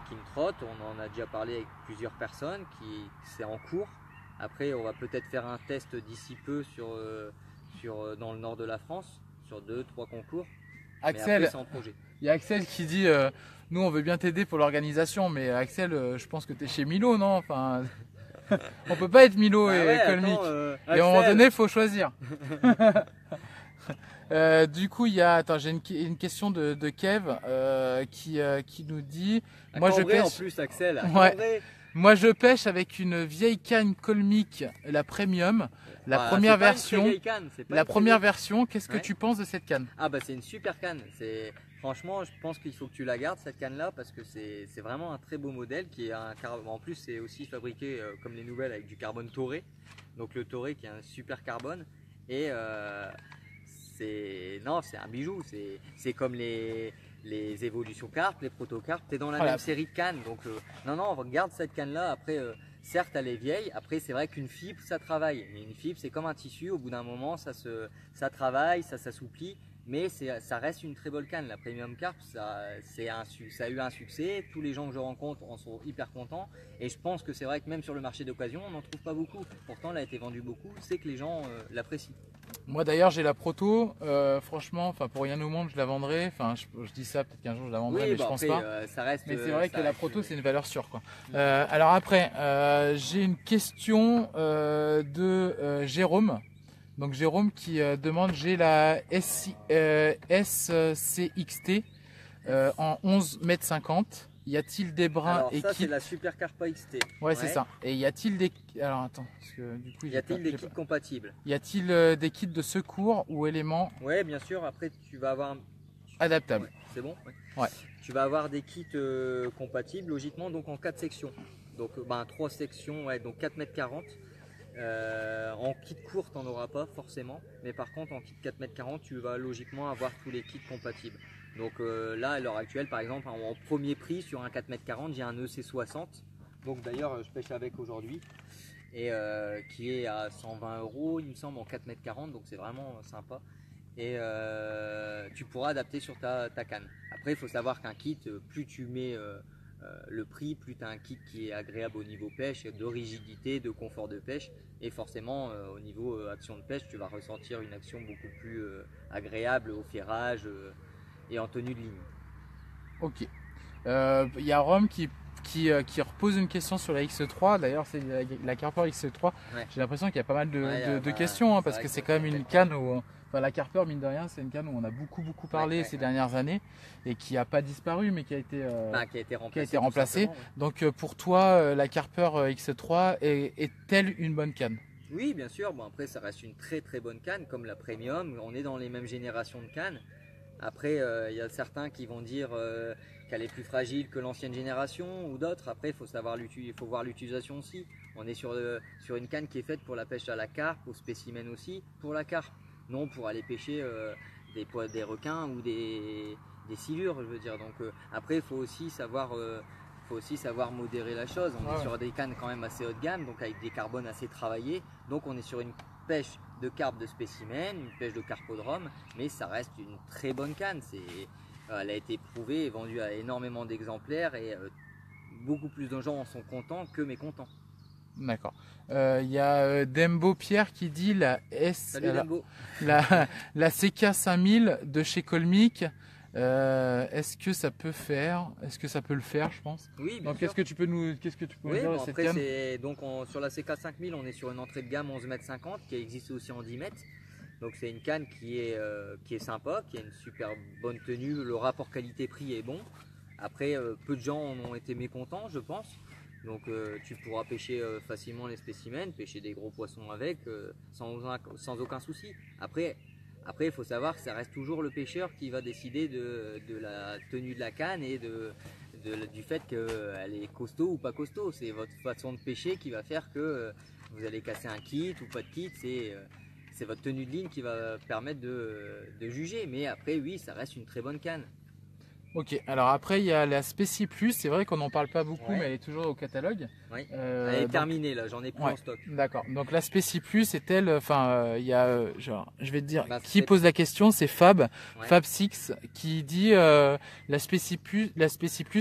qui me trotte. On en a déjà parlé avec plusieurs personnes, c'est en cours. Après, on va peut-être faire un test d'ici peu dans le nord de la France, sur 2-3 concours. Mais Axel, après, c'est en projet. il y a Axel qui dit nous on veut bien t'aider pour l'organisation, mais Axel, je pense que tu es chez Milo, non? Enfin, on peut pas être Milo et colmique. Et à un moment donné, il faut choisir. Du coup, j'ai une question de Kev qui nous dit moi je pêche en plus, Axel. Ouais. Moi je pêche avec une vieille canne colmique, la premium, la première version. La première version, qu'est-ce que tu penses de cette canne? Ah c'est une super canne. Franchement, je pense qu'il faut que tu la gardes cette canne là parce que c'est vraiment un très beau modèle qui est en plus c'est aussi fabriqué comme les nouvelles avec du carbone torré. Donc le torré qui est un super carbone et c'est un bijou. C'est comme les évolutions carpes, les protocarpes, tu es dans la même série de cannes. Donc non, regarde cette canne là. Après certes elle est vieille, après c'est vrai qu'une fibre ça travaille, mais une fibre c'est comme un tissu, au bout d'un moment ça travaille, ça s'assouplit, mais ça reste une très bonne canne. La Premium Carp, ça a eu un succès, tous les gens que je rencontre en sont hyper contents, et je pense que c'est vrai que même sur le marché d'occasion on n'en trouve pas beaucoup, pourtant elle a été vendue beaucoup, c'est que les gens l'apprécient. Moi d'ailleurs j'ai la proto, franchement, pour rien au monde je la vendrai, je dis ça, peut-être qu'un jour je la vendrai, mais je pense pas. Ça reste, mais c'est vrai que la proto c'est une valeur sûre, quoi. Alors après, j'ai une question de Jérôme. Donc Jérôme qui demande, j'ai la SCXT en 11,50 m. Y a-t-il des brins Alors, et ça c'est la Super Carpa XT. Ouais, c'est ça. Et y a-t-il des... Alors attends, parce que du coup... Y a-t-il des kits compatibles? Y a-t-il des kits de secours ou éléments? Ouais, bien sûr. Après, tu vas avoir... Adaptable. Ouais, c'est bon? Ouais. Tu vas avoir des kits compatibles, logiquement, donc en 4 sections. Donc 3 sections, ouais, donc 4,40 m. En kit court, tu n'en auras pas forcément, mais par contre en kit 4,40 m, tu vas logiquement avoir tous les kits compatibles. Donc là, à l'heure actuelle, par exemple, en premier prix sur un 4,40 m, j'ai un EC60. Donc d'ailleurs, je pêche avec aujourd'hui et qui est à 120 €, il me semble, en 4,40 m, donc c'est vraiment sympa. Et tu pourras adapter sur ta canne. Après, il faut savoir qu'un kit, plus tu mets le prix, plus tu as un kit qui est agréable au niveau pêche, de rigidité, de confort de pêche. Et forcément, au niveau action de pêche, tu vas ressentir une action beaucoup plus agréable au ferrage et en tenue de ligne. Ok. Il y a Rome qui repose une question sur la X3. D'ailleurs, c'est la Carper X3. Ouais. J'ai l'impression qu'il y a pas mal de Ouais, questions, hein, parce que c'est quand même une canne où, enfin, la Carper, mine de rien, c'est une canne où on a beaucoup parlé ces dernières années et qui n'a pas disparu, mais qui a été remplacée. Donc, pour toi, la Carper X3 est-elle une bonne canne? Oui, bien sûr. Bon, après, ça reste une très bonne canne, comme la Premium. On est dans les mêmes générations de cannes. Après, il y a certains qui vont dire qu'elle est plus fragile que l'ancienne génération ou d'autres. Après, il faut voir l'utilisation aussi. On est sur une canne qui est faite pour la pêche à la carpe, au spécimen aussi, pour la carpe. Non pour aller pêcher des requins ou des silures, je veux dire. Donc après, il faut aussi savoir modérer la chose. On est sur des cannes quand même assez haut de gamme, donc avec des carbones assez travaillés. Donc on est sur une pêche de carpe de spécimen, une pêche de carpodrome, mais ça reste une très bonne canne. Elle a été prouvée et vendue à énormément d'exemplaires et beaucoup plus de gens en sont contents que mécontents. D'accord. Il y a Dembo Pierre qui dit la CK5000 de chez Colmic. Est-ce que ça peut le faire, je pense. Oui, bien donc sûr. qu'est-ce que tu peux nous dire de cette canne? Donc sur la CK5000, on est sur une entrée de gamme 11,50 m qui existe aussi en 10 mètres. Donc c'est une canne qui est sympa, qui a une super bonne tenue, le rapport qualité-prix est bon. Après, peu de gens en ont été mécontents, je pense. Donc tu pourras pêcher facilement les spécimens, pêcher des gros poissons avec sans aucun souci. Après, il faut savoir que ça reste toujours le pêcheur qui va décider de la tenue de la canne et du fait qu'elle est costaud ou pas costaud. C'est votre façon de pêcher qui va faire que vous allez casser un kit ou pas de kit. C'est votre tenue de ligne qui va permettre de juger. Mais après, oui, ça reste une très bonne canne. Ok, alors après il y a la Spécie Plus, c'est vrai qu'on n'en parle pas beaucoup, mais elle est toujours au catalogue. Oui. Elle est terminée là, j'en ai plus en stock. D'accord, donc la Spécie Plus est-elle, il y a, je vais te dire, qui pose la question, c'est Fab, Fab6, qui dit la Spécie Plus,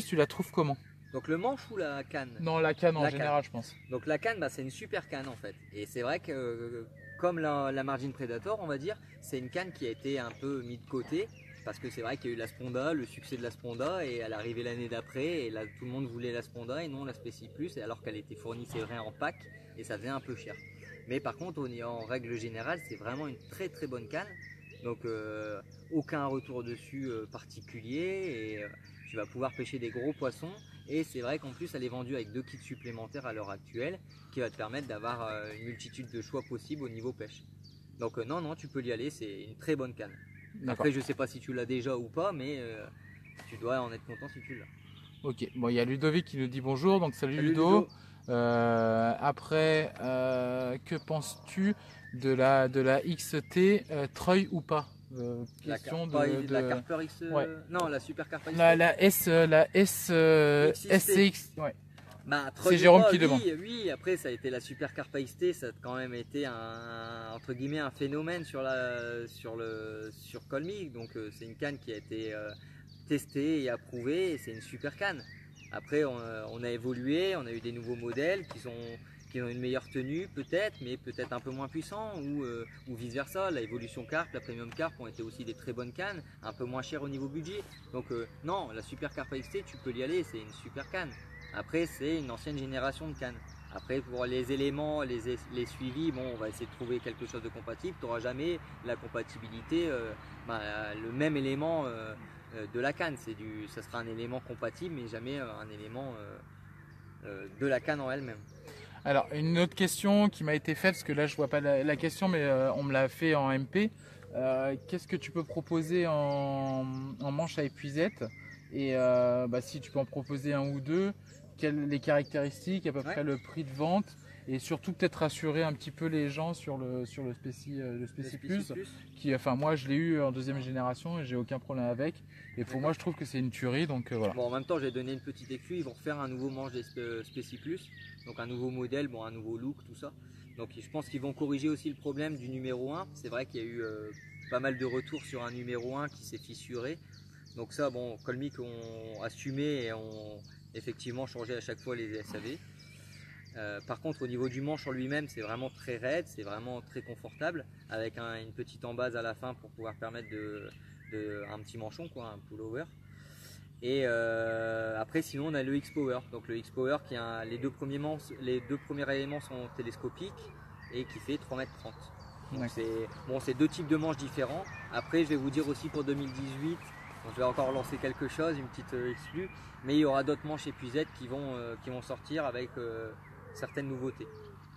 tu la trouves comment? Donc le manche ou la canne? Non, la canne en général, je pense. Donc la canne, c'est une super canne en fait. Et c'est vrai que comme la Margin Predator, on va dire, c'est une canne qui a été un peu mise de côté. Parce que c'est vrai qu'il y a eu la Sponda, le succès de la Sponda, et elle est arrivée l'année d'après, et là tout le monde voulait la Sponda et non la Spécie Plus, alors qu'elle était fournie, c'est vrai, en pack, et ça faisait un peu cher. Mais par contre, en règle générale, c'est vraiment une très bonne canne. Donc aucun retour dessus particulier, et tu vas pouvoir pêcher des gros poissons. Et c'est vrai qu'en plus, elle est vendue avec 2 kits supplémentaires à l'heure actuelle, qui va te permettre d'avoir une multitude de choix possibles au niveau pêche. Donc non, tu peux y aller, c'est une très bonne canne. Après, je sais pas si tu l'as déjà ou pas, mais tu dois en être content si tu l'as. Ok, bon, il y a Ludovic qui nous dit bonjour, donc salut Ludo. Après, que penses-tu de la XT Treuil ou pas? Question la Carper X. Non, la Super Carper X. La SCX. Ouais. C'est Jérôme qui demande. Oui, après ça a été la Super Carpa XT, ça a quand même été entre guillemets un phénomène sur Colmic. Donc c'est une canne qui a été testée et approuvée, et c'est une super canne. Après on a évolué, on a eu des nouveaux modèles qui ont une meilleure tenue peut-être, mais peut-être un peu moins puissants, ou vice versa. La Evolution Carp, la Premium Carp ont été aussi des très bonnes cannes, un peu moins chères au niveau budget. Donc non, la Super Carpa XT, tu peux y aller, c'est une super canne. Après, c'est une ancienne génération de cannes. Après, pour les éléments, les suivis, bon, on va essayer de trouver quelque chose de compatible. Tu n'auras jamais la compatibilité, le même élément de la canne. Ça sera un élément compatible, mais jamais un élément de la canne en elle-même. Alors, une autre question qui m'a été faite, parce que là, je vois pas la question, mais on me l'a fait en MP. Qu'est-ce que tu peux proposer en manche à épuisette? Et si tu peux en proposer un ou deux, quelles les caractéristiques, à peu près le prix de vente, et surtout peut-être rassurer un petit peu les gens sur le Spéci Plus, qui, enfin moi je l'ai eu en deuxième génération et j'ai aucun problème avec, et pour moi je trouve que c'est une tuerie, donc voilà. Bon, en même temps, j'ai donné une petite exclue, ils vont refaire un nouveau manche des Spéci Plus, donc un nouveau modèle, bon, un nouveau look, tout ça. Donc je pense qu'ils vont corriger aussi le problème du numéro 1. C'est vrai qu'il y a eu pas mal de retours sur un numéro 1 qui s'est fissuré. Donc ça, bon, Colmic ont assumé et ont effectivement changé à chaque fois les SAV. Par contre, au niveau du manche en lui-même, c'est vraiment très raide, c'est vraiment très confortable, avec une petite embase à la fin pour pouvoir permettre un petit manchon, quoi, un pullover. Et après, sinon, on a le X-Power. Donc le X-Power, les deux premiers éléments sont télescopiques et qui fait 3,30 m. Donc c'est deux types de manches différents. Après, je vais vous dire aussi pour 2018, donc je vais encore lancer quelque chose, une petite exclue, mais il y aura d'autres manches épuisettes qui vont sortir avec certaines nouveautés.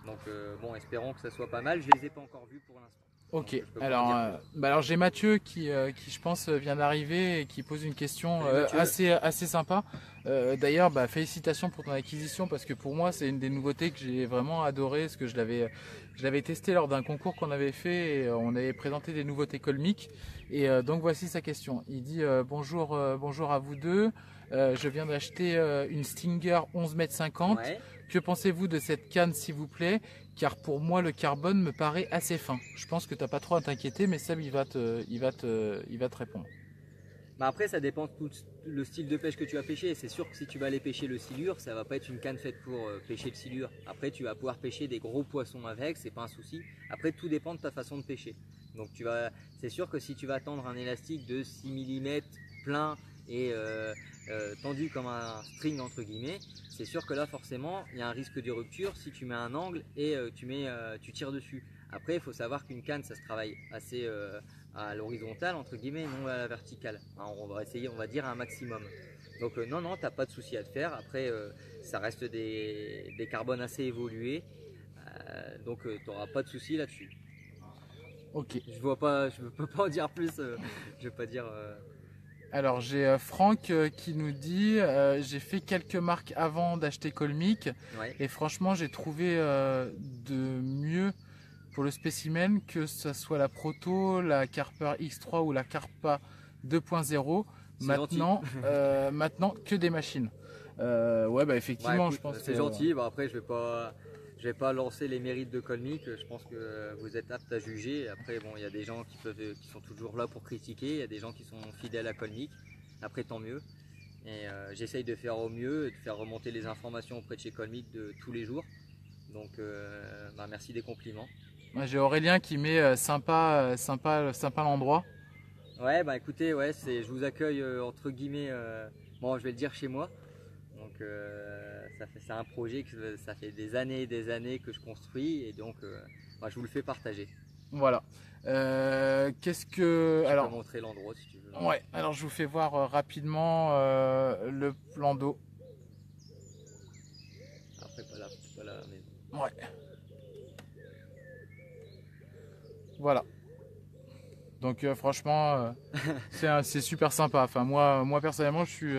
Donc bon, espérons que ça soit pas mal. Je les ai pas encore vus pour l'instant. Ok, alors j'ai Mathieu qui je pense vient d'arriver et qui pose une question assez sympa. D'ailleurs, félicitations pour ton acquisition, parce que pour moi c'est une des nouveautés que j'ai vraiment adoré, parce que je l'avais testé lors d'un concours qu'on avait fait et on avait présenté des nouveautés Colmic. Et donc voici sa question. Il dit bonjour à vous deux. Je viens d'acheter une Stinger 11,50 m. Ouais. Que pensez-vous de cette canne, s'il vous plaît? Car pour moi le carbone me paraît assez fin. Je pense que tu n'as pas trop à t'inquiéter, mais Seb il va te répondre. Après, ça dépend de tout le style de pêche que tu vas pêcher. C'est sûr que si tu vas aller pêcher le silure, ça va pas être une canne faite pour pêcher le silure. Après, tu vas pouvoir pêcher des gros poissons avec, c'est pas un souci. Après, tout dépend de ta façon de pêcher. Donc c'est sûr que si tu vas tendre un élastique de 6 mm plein et tendu comme un string entre guillemets, c'est sûr que là forcément il y a un risque de rupture si tu mets un angle et tu tires dessus. Après, il faut savoir qu'une canne, ça se travaille assez à l'horizontale entre guillemets, non à la verticale. Alors, on va essayer, on va dire un maximum. Donc non, t'as pas de souci à te faire. Après, ça reste des carbones assez évolués, donc tu n'auras pas de souci là-dessus. Ok. Je peux pas en dire plus. Je vais pas dire. Alors j'ai Franck qui nous dit j'ai fait quelques marques avant d'acheter Colmic, Ouais. et franchement j'ai trouvé de mieux pour le spécimen, que ce soit la Proto, la Carper X3 ou la Carpa 2.0. Maintenant que des machines. Effectivement, écoute, je pense c'est gentil. Après, je vais pas lancer les mérites de Colmic. Je pense que vous êtes apte à juger. Après, bon, il y a des gens qui sont toujours là pour critiquer. Il y a des gens qui sont fidèles à Colmic. Après, tant mieux. Et j'essaye de faire au mieux, de faire remonter les informations auprès de chez Colmic de tous les jours. Donc, merci des compliments. J'ai Aurélien qui met sympa l'endroit. Ouais, écoutez, ouais, je vous accueille entre guillemets. Bon, je vais le dire chez moi. Donc c'est un projet que ça fait des années et des années que je construis, et donc je vous le fais partager. Voilà. Qu'est-ce que... Je peux montrer l'endroit si tu veux. Ouais, alors je vous fais voir rapidement le plan d'eau. Après pas la maison. Ouais. Voilà. Donc franchement c'est super sympa. Enfin moi personnellement je suis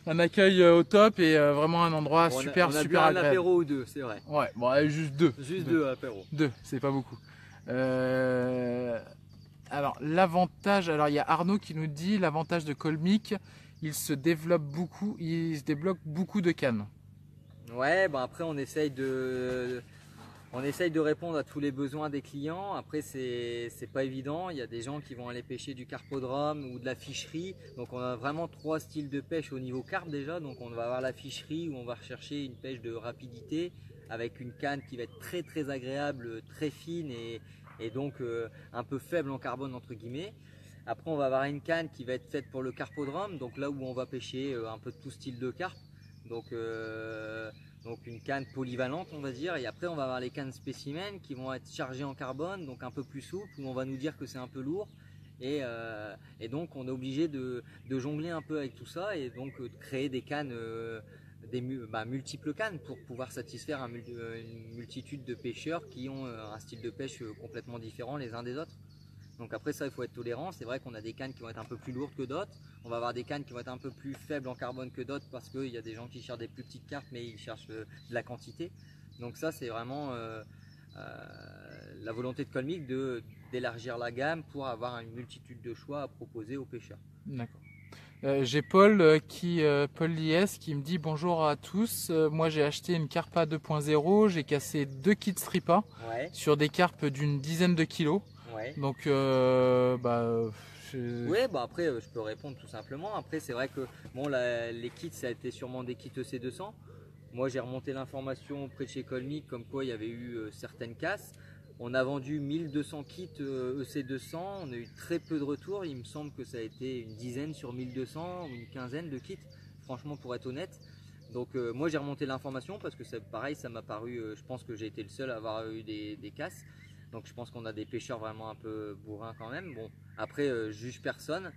un accueil au top, et vraiment un endroit super agréable. Un apéro ou deux, c'est vrai. Ouais, bon allez, juste deux. Juste deux apéros. Deux, c'est pas beaucoup. Alors l'avantage, alors il y a Arnaud qui nous dit l'avantage de Colmic, il se développe beaucoup, il se débloque beaucoup de cannes. Ouais, après on essaye de répondre à tous les besoins des clients. Après, c'est pas évident. Il y a des gens qui vont aller pêcher du carpodrome ou de la ficherie. Donc, on a vraiment trois styles de pêche au niveau carpe déjà. Donc, on va avoir la ficherie où on va rechercher une pêche de rapidité avec une canne qui va être très très agréable, très fine et donc un peu faible en carbone entre guillemets. Après, on va avoir une canne qui va être faite pour le carpodrome. Donc, là où on va pêcher un peu de tout style de carpe. Donc une canne polyvalente on va dire, et après on va avoir les cannes spécimens qui vont être chargées en carbone, donc un peu plus souples, où on va nous dire que c'est un peu lourd, et donc on est obligé de jongler un peu avec tout ça, et donc de créer des cannes, multiples cannes pour pouvoir satisfaire une multitude de pêcheurs qui ont un style de pêche complètement différent les uns des autres. Donc après ça, il faut être tolérant. C'est vrai qu'on a des cannes qui vont être un peu plus lourdes que d'autres. On va avoir des cannes qui vont être un peu plus faibles en carbone que d'autres, parce qu'il y a des gens qui cherchent des plus petites cartes mais ils cherchent de la quantité. Donc ça c'est vraiment la volonté de Colmic d'élargir la gamme pour avoir une multitude de choix à proposer aux pêcheurs. D'accord. J'ai Paul Paul Liès qui me dit bonjour à tous. Moi j'ai acheté une Carpa 2.0, j'ai cassé 2 kits Stripa sur des carpes d'une dizaine de kilos. Donc oui, après je peux répondre tout simplement. Après c'est vrai que bon, les kits ça a été sûrement des kits EC200. Moi j'ai remonté l'information auprès de chez Colmic comme quoi il y avait eu certaines casses. On a vendu 1200 kits EC200, on a eu très peu de retours, il me semble que ça a été une dizaine sur 1200 ou une quinzaine de kits, franchement pour être honnête. Donc moi j'ai remonté l'information parce que pareil, ça m'a paru, je pense que j'ai été le seul à avoir eu des casses. Donc je pense qu'on a des pêcheurs vraiment un peu bourrins quand même. Bon, après je juge personne.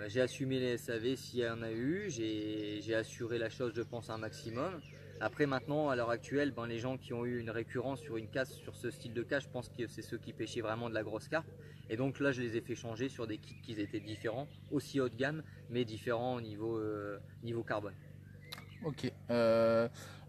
J'ai assumé les SAV s'il y en a eu, j'ai assuré la chose je pense un maximum. Après maintenant à l'heure actuelle, les gens qui ont eu une récurrence sur une casse sur ce style de casse, je pense que c'est ceux qui pêchaient vraiment de la grosse carpe. Et donc là je les ai fait changer sur des kits qui étaient différents, aussi haut de gamme, mais différents au niveau carbone. Ok.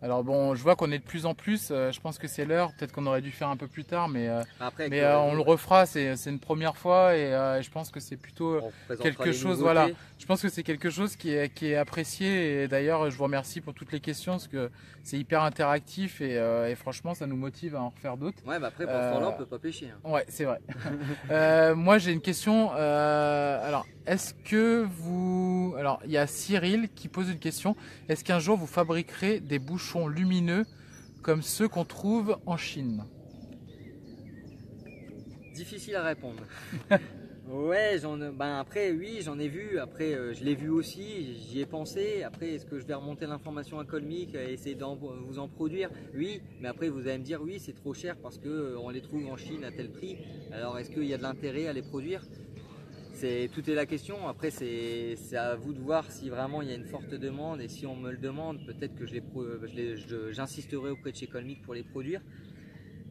Alors bon, je vois qu'on est de plus en plus. Je pense que c'est l'heure. Peut-être qu'on aurait dû faire un peu plus tard, mais on le refera. C'est une première fois et je pense que c'est plutôt quelque chose. Voilà. Je pense que c'est quelque chose qui est apprécié. Et d'ailleurs, je vous remercie pour toutes les questions parce que c'est hyper interactif et franchement, ça nous motive à en refaire d'autres. Ouais, après pour ce temps-là, on peut pas pêcher. Hein. Ouais, c'est vrai. Moi, j'ai une question. Alors, est-ce que vous... Alors, il y a Cyril qui pose une question. Est-ce qu'un jour, vous fabriquerez des bouchons lumineux comme ceux qu'on trouve en Chine? Difficile à répondre. Ouais, après, oui, j'en ai vu. Après, je l'ai vu aussi. J'y ai pensé. Après, est-ce que je vais remonter l'information à Colmic et essayer de vous en produire? Oui, mais après, vous allez me dire, oui, c'est trop cher parce qu'on les trouve en Chine à tel prix. Alors, est-ce qu'il y a de l'intérêt à les produire? Tout est la question. Après, c'est à vous de voir si vraiment il y a une forte demande. Et si on me le demande, peut-être que j'insisterai auprès de chez Colmic pour les produire.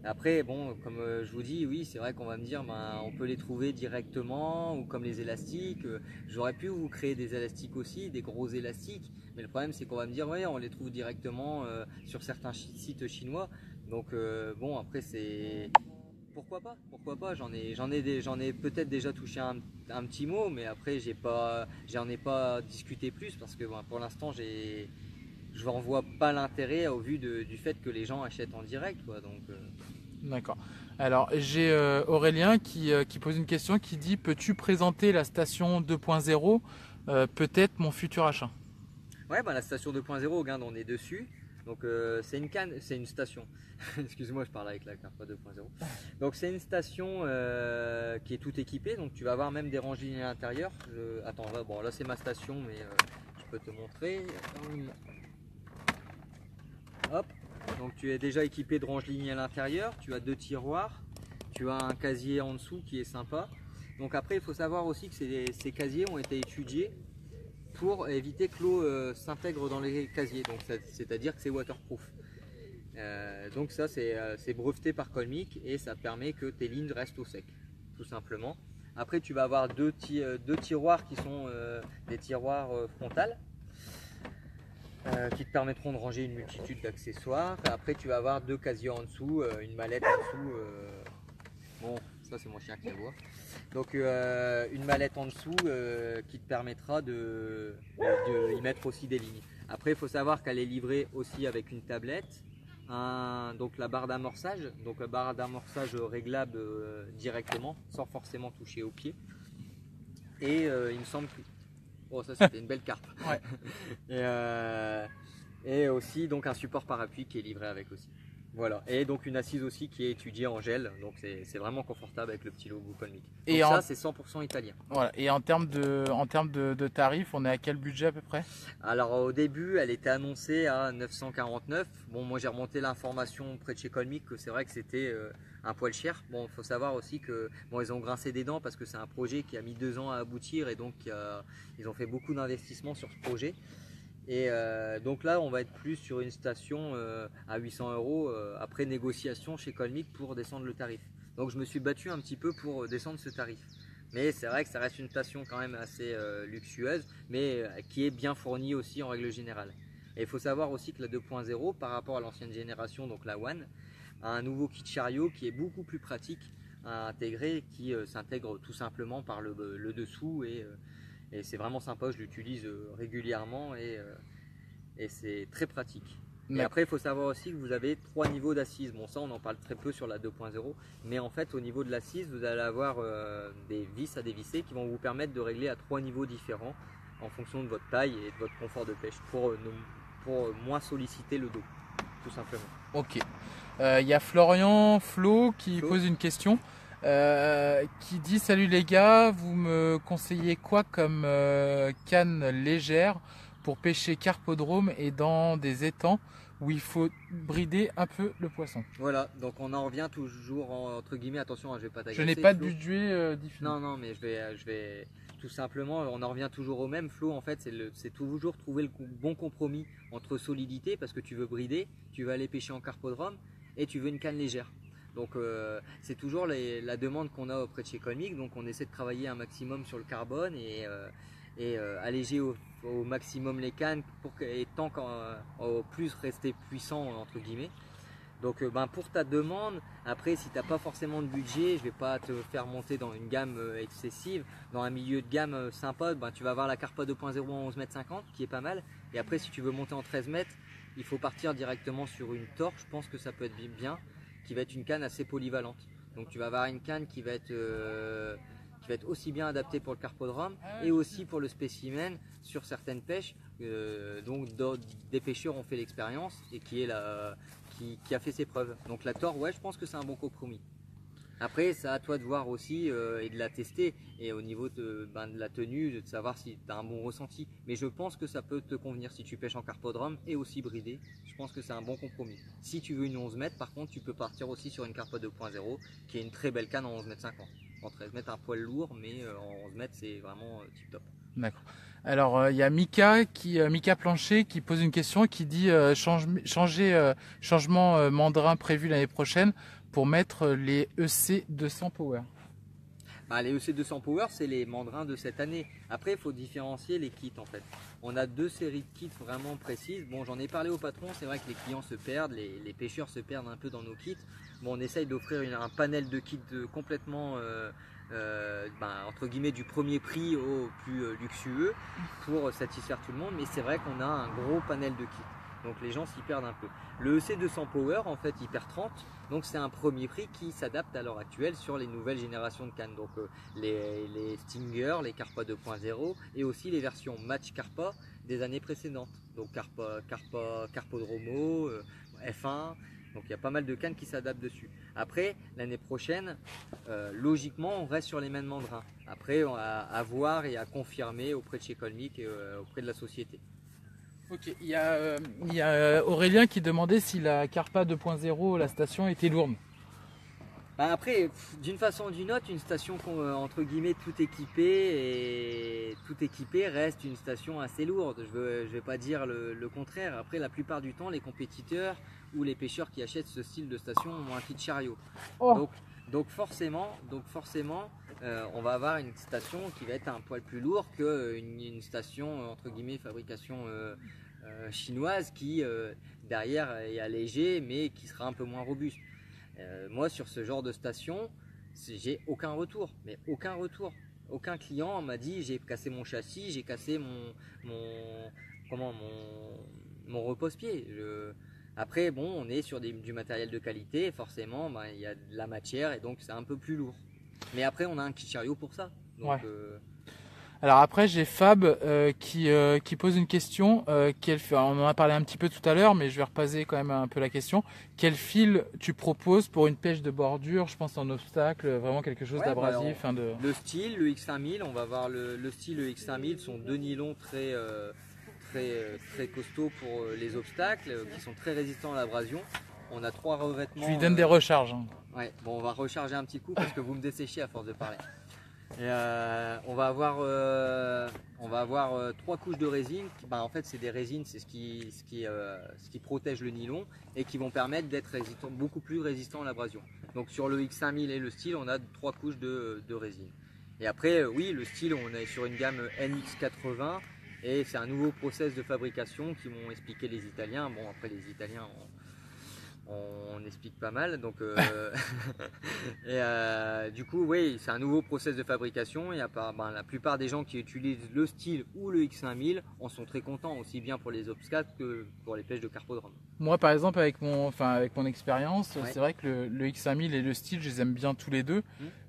Après, bon, comme je vous dis, oui, c'est vrai qu'on va me dire, on peut les trouver directement ou comme les élastiques. J'aurais pu vous créer des élastiques aussi, des gros élastiques. Mais le problème, c'est qu'on va me dire, ouais, on les trouve directement sur certains sites chinois. Donc, bon, après, c'est... Pourquoi pas, j'en ai peut-être déjà touché un petit mot, mais après j'en ai pas discuté plus parce que pour l'instant je n'en vois pas l'intérêt au vu du fait que les gens achètent en direct, quoi, donc. D'accord. Alors j'ai Aurélien qui pose une question qui dit: peux-tu présenter la station 2.0, peut-être mon futur achat? Ouais, la station 2.0 au Guindes, on est dessus. Donc c'est une station. Excuse-moi, je parle avec la Carpa 2.0. Donc c'est une station qui est toute équipée. Donc tu vas avoir même des ranges lignées à l'intérieur. Attends, là c'est ma station, mais je peux te montrer. Hop. Donc tu es déjà équipé de ranges lignées à l'intérieur. Tu as 2 tiroirs. Tu as un casier en dessous qui est sympa. Donc après, il faut savoir aussi que ces casiers ont été étudiés pour éviter que l'eau s'intègre dans les casiers, donc c'est-à-dire que c'est waterproof. Donc ça c'est breveté par Colmic et ça permet que tes lignes restent au sec, tout simplement. Après tu vas avoir deux tiroirs qui sont des tiroirs frontales qui te permettront de ranger une multitude d'accessoires. Après tu vas avoir 2 casiers en dessous, une mallette en dessous. Bon, ça c'est mon chien qui aboie. Donc une mallette en dessous qui te permettra de y mettre aussi des lignes. Après il faut savoir qu'elle est livrée aussi avec une tablette, donc la barre d'amorçage, réglable directement sans forcément toucher au pied. Et il me semble que... Oh, ça c'était une belle carte. Ouais. Et aussi donc un support parapluie qui est livré avec aussi. Voilà, et donc une assise aussi qui est étudiée en gel, donc c'est vraiment confortable avec le petit logo Colmic. Et ça c'est 100% italien. Voilà. Et en termes de tarifs, on est à quel budget à peu près? Alors au début elle était annoncée à 949. Bon, moi j'ai remonté l'information près de chez Colmic que c'est vrai que c'était un poil cher. Bon, il faut savoir aussi que bon, ils ont grincé des dents parce que c'est un projet qui a mis 2 ans à aboutir et donc ils ont fait beaucoup d'investissements sur ce projet. Et donc là on va être plus sur une station à 800 € après négociation chez Colmic pour descendre le tarif. Donc je me suis battu un petit peu pour descendre ce tarif. Mais c'est vrai que ça reste une station quand même assez luxueuse, mais qui est bien fournie aussi en règle générale. Et il faut savoir aussi que la 2.0 par rapport à l'ancienne génération, donc la One, a un nouveau kit chariot qui est beaucoup plus pratique à intégrer, qui s'intègre tout simplement par le dessous et c'est vraiment sympa, je l'utilise régulièrement et c'est très pratique. Et après, il faut savoir aussi que vous avez 3 niveaux d'assises. Bon, ça, on en parle très peu sur la 2.0, mais en fait, au niveau de l'assise, vous allez avoir des vis à dévisser qui vont vous permettre de régler à 3 niveaux différents en fonction de votre taille et de votre confort de pêche pour moins solliciter le dos, tout simplement. Ok. Il y a Flo qui pose une question. Qui dit: salut les gars, vous me conseillez quoi comme canne légère pour pêcher carpodrome et dans des étangs où il faut brider un peu le poisson? Voilà, donc on en revient toujours entre guillemets, attention, je vais pas t'agacer. Je n'ai pas de budget défini. Non, mais je vais tout simplement, on en revient toujours au même. Flo, en fait, c'est toujours trouver le bon compromis entre solidité, parce que tu veux brider, tu veux aller pêcher en carpodrome et tu veux une canne légère. Donc c'est toujours la demande qu'on a auprès de chez Colmic, donc on essaie de travailler un maximum sur le carbone et alléger au maximum les cannes et tant qu'au plus rester puissant entre guillemets. Donc pour ta demande, après si tu n'as pas forcément de budget, je vais pas te faire monter dans une gamme excessive, dans un milieu de gamme sympa, tu vas avoir la Carpa 2.0 en 11,50 m qui est pas mal, et après si tu veux monter en 13 mètres, il faut partir directement sur une torche, je pense que ça peut être bien, qui va être une canne assez polyvalente. Donc tu vas avoir une canne qui va être aussi bien adaptée pour le carpodrome et aussi pour le spécimen sur certaines pêches. Donc des pêcheurs ont fait l'expérience et qui a fait ses preuves. Donc la torche, ouais, je pense que c'est un bon compromis. Après, c'est à toi de voir aussi et de la tester, et au niveau de la tenue, de savoir si tu as un bon ressenti. Mais je pense que ça peut te convenir si tu pêches en carpodrome et aussi bridé. Je pense que c'est un bon compromis. Si tu veux une 11 mètres, par contre, tu peux partir aussi sur une Carpa 2.0 qui est une très belle canne en 11,50 m. En 13 mètres, un poil lourd, mais en 11 mètres, c'est vraiment tip top. D'accord. Alors il y a Mika Plancher qui pose une question, qui dit changement mandrin prévu l'année prochaine pour mettre les EC 200 Power. Les EC 200 Power, c'est les mandrins de cette année. Après, il faut différencier les kits en fait. On a 2 séries de kits vraiment précises. Bon, j'en ai parlé au patron, c'est vrai que les clients se perdent, les pêcheurs se perdent un peu dans nos kits. Bon, on essaye d'offrir un panel de kits complètement entre guillemets du premier prix au plus luxueux pour satisfaire tout le monde, mais c'est vrai qu'on a un gros panel de kits. Donc les gens s'y perdent un peu. Le EC 200 Power, en fait, il perd 30. Donc c'est un premier prix qui s'adapte à l'heure actuelle sur les nouvelles générations de cannes. Donc les Stinger, les Carpa 2.0 et aussi les versions Match Carpa des années précédentes. Donc Carpodromo, F1. Donc il y a pas mal de cannes qui s'adaptent dessus. Après, l'année prochaine, logiquement, on reste sur les mêmes mandrins. Après, à voir et à confirmer auprès de chez Colmic et auprès de la société. Ok, il y a Aurélien qui demandait si la Carpa 2.0, la station, était lourde. Après, d'une façon ou d'une autre, une station entre guillemets tout équipée reste une station assez lourde. Je vais pas dire le contraire. Après, la plupart du temps, les compétiteurs ou les pêcheurs qui achètent ce style de station ont un kit chariot. Oh. Donc forcément, on va avoir une station qui va être un poil plus lourde qu'une station entre guillemets fabrication chinoise qui derrière est allégée mais qui sera un peu moins robuste. Moi sur ce genre de station, j'ai aucun retour, mais aucun retour. Aucun client m'a dit j'ai cassé mon châssis, j'ai cassé mon repose-pied. Après bon, on est sur du matériel de qualité, forcément il y a de la matière et donc c'est un peu plus lourd. Mais après on a un kit chariot pour ça. Donc, ouais. Alors après j'ai Fab qui pose une question, on en a parlé un petit peu tout à l'heure mais je vais repasser quand même un peu la question. Quel fil tu proposes pour une pêche de bordure, je pense en obstacle, vraiment quelque chose d'abrasif Le style, le X5000, on va voir le style, le X5000 sont 2 nylons très costauds pour les obstacles, qui sont très résistants à l'abrasion. On a 3 revêtements. Tu lui donnes des recharges. Ouais, bon on va recharger un petit coup parce que vous me desséchez à force de parler. Et on va avoir 3 couches de résine. En fait, c'est des résines, c'est ce qui protège le nylon et qui vont permettre d'être beaucoup plus résistant à l'abrasion. Donc sur le X5000 et le style, on a 3 couches de résine. Et après, oui, le style, on est sur une gamme NX80 Et c'est un nouveau process de fabrication qui m'ont expliqué les Italiens. Bon, après les Italiens, on explique pas mal. Donc, du coup, oui, c'est un nouveau process de fabrication. La plupart des gens qui utilisent le style ou le X5000 en sont très contents, aussi bien pour les obstacles que pour les pêches de carpodrome. Moi, par exemple, avec mon expérience, Ouais. c'est vrai que le X5000 et le style, je les aime bien tous les deux,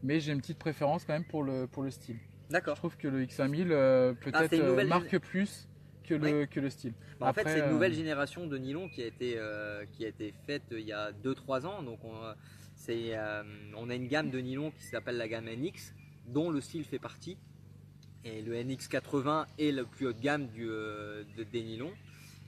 mais j'ai une petite préférence quand même pour le style. Je D'accord. trouve que le X5000 c'est une nouvelle marque plus que le style. En fait, c'est une nouvelle génération de nylon qui a été faite il y a 2-3 ans. Donc, on a une gamme de nylon qui s'appelle la gamme NX, dont le style fait partie. Et le NX80 est le plus haut de gamme des nylons.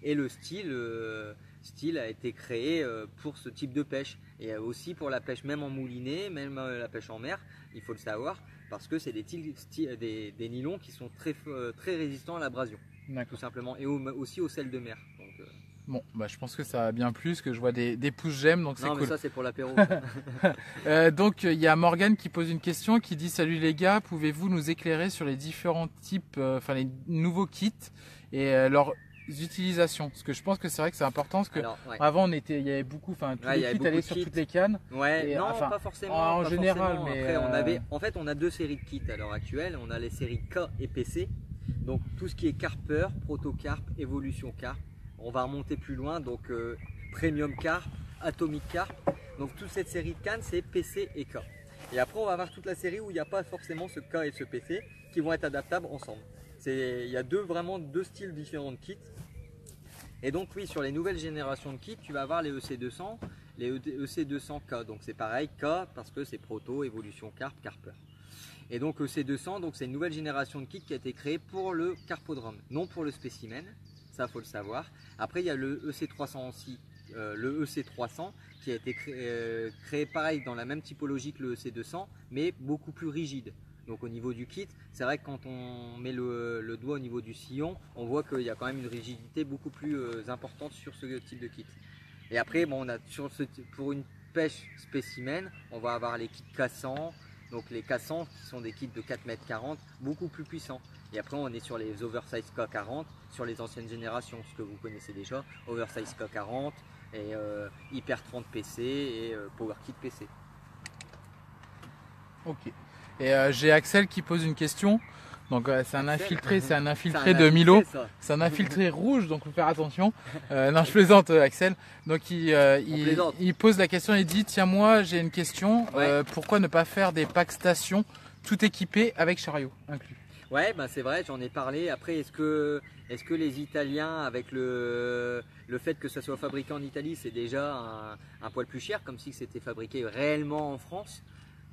Et le style a été créé pour ce type de pêche. Et aussi pour la pêche même en moulinet, même la pêche en mer, il faut le savoir, parce que c'est des nylons qui sont très résistants à l'abrasion. Tout simplement, et aussi au sel de mer. Donc, bon, bah, je pense que ça a bien plus, que je vois des pouces j'aime, donc c'est cool. Non, mais ça c'est pour l'apéro. Donc il y a Morgane qui pose une question qui dit: salut les gars, pouvez-vous nous éclairer sur les différents types, les nouveaux kits et leurs utilisations? Parce que je pense que c'est vrai que c'est important, parce que avant il y avait beaucoup, tous les kits allaient sur toutes les cannes. Ouais, et, non, pas forcément. En général, mais après, on a deux séries de kits à l'heure actuelle. On a les séries K et PC. Donc tout ce qui est Carper, Proto-Carp, Evolution Carp, on va remonter plus loin, donc Premium Carp, Atomic Carp. Donc toute cette série de cannes, c'est PC et K. Et après on va avoir toute la série où il n'y a pas forcément ce K et ce PC qui vont être adaptables ensemble. Il y a vraiment deux styles différents de kits. Et donc oui, sur les nouvelles générations de kits, tu vas avoir les EC200, les EC200K. Donc c'est pareil, K parce que c'est Proto, Evolution Carp, Carper. Et donc EC200, donc c'est une nouvelle génération de kit qui a été créée pour le carpodrome, non pour le spécimen, ça faut le savoir. Après il y a le EC300 aussi, le EC300 qui a été créé pareil dans la même typologie que le EC200, mais beaucoup plus rigide. Donc au niveau du kit, c'est vrai que quand on met le doigt au niveau du sillon, on voit qu'il y a quand même une rigidité beaucoup plus importante sur ce type de kit. Et après, bon, pour une pêche spécimen, on va avoir les kits cassants. Donc les cassants qui sont des kits de 4,40 m, beaucoup plus puissants. Et après on est sur les Oversize K40, sur les anciennes générations, ce que vous connaissez déjà, Oversize K40 et Hyper 30 PC et Power Kit PC. Ok. Et j'ai Axel qui pose une question. Donc c'est un infiltré de Milo. C'est un infiltré rouge, donc faut faire attention. Non, je plaisante Axel. Donc il pose la question, il dit: tiens, moi j'ai une question, pourquoi ne pas faire des packs stations tout équipés avec chariot inclus? Ouais, bah c'est vrai, j'en ai parlé. Après, est-ce que les Italiens, avec le fait que ça soit fabriqué en Italie, c'est déjà un poil plus cher, comme si c'était fabriqué réellement en France.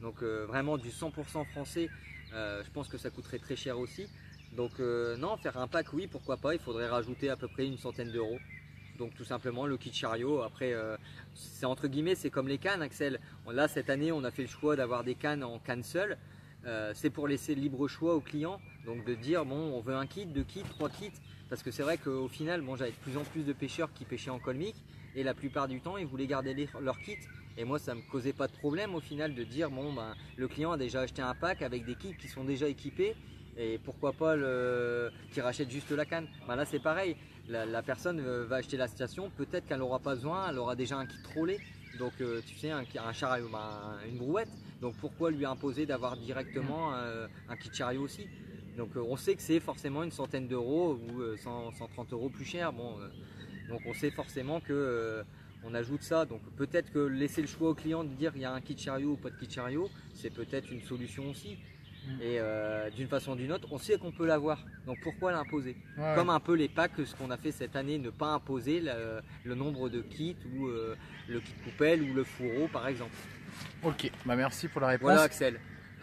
Donc vraiment du 100% français. Je pense que ça coûterait très cher aussi. Donc non, faire un pack, oui, pourquoi pas. Il faudrait rajouter à peu près une centaine d'euros. Donc tout simplement le kit chariot. Après, c'est entre guillemets, c'est comme les cannes, Axel. Là, cette année, on a fait le choix d'avoir des cannes en canne seule. C'est pour laisser libre choix aux clients. Donc de dire, bon, on veut un kit, 2 kits, 3 kits. Parce que c'est vrai qu'au final, bon, j'avais de plus en plus de pêcheurs qui pêchaient en colmique. Et la plupart du temps, ils voulaient garder leur kit. Et moi, ça me causait pas de problème au final de dire, bon, ben, le client a déjà acheté un pack avec des kits qui sont déjà équipés. Et pourquoi pas qui rachète juste la canne. Ben là, c'est pareil. La personne va acheter la station. Peut-être qu'elle n'aura pas besoin. Elle aura déjà un kit trollé. Donc, tu sais, un chariot, une brouette. Donc, pourquoi lui imposer d'avoir directement un kit chariot aussi? Donc, on sait que c'est forcément une centaine d'euros ou 130 euros plus cher. Bon, donc, on sait forcément que on ajoute ça. Donc, peut-être que laisser le choix au client de dire il y a un kit chariot ou pas de kit chariot, c'est peut-être une solution aussi. Et d'une façon ou d'une autre, on sait qu'on peut l'avoir. Donc pourquoi l'imposer? Comme un peu les packs, ce qu'on a fait cette année, ne pas imposer le nombre de kits ou le kit poubelle ou le fourreau par exemple. Ok, bah merci pour la réponse. Voilà Axel,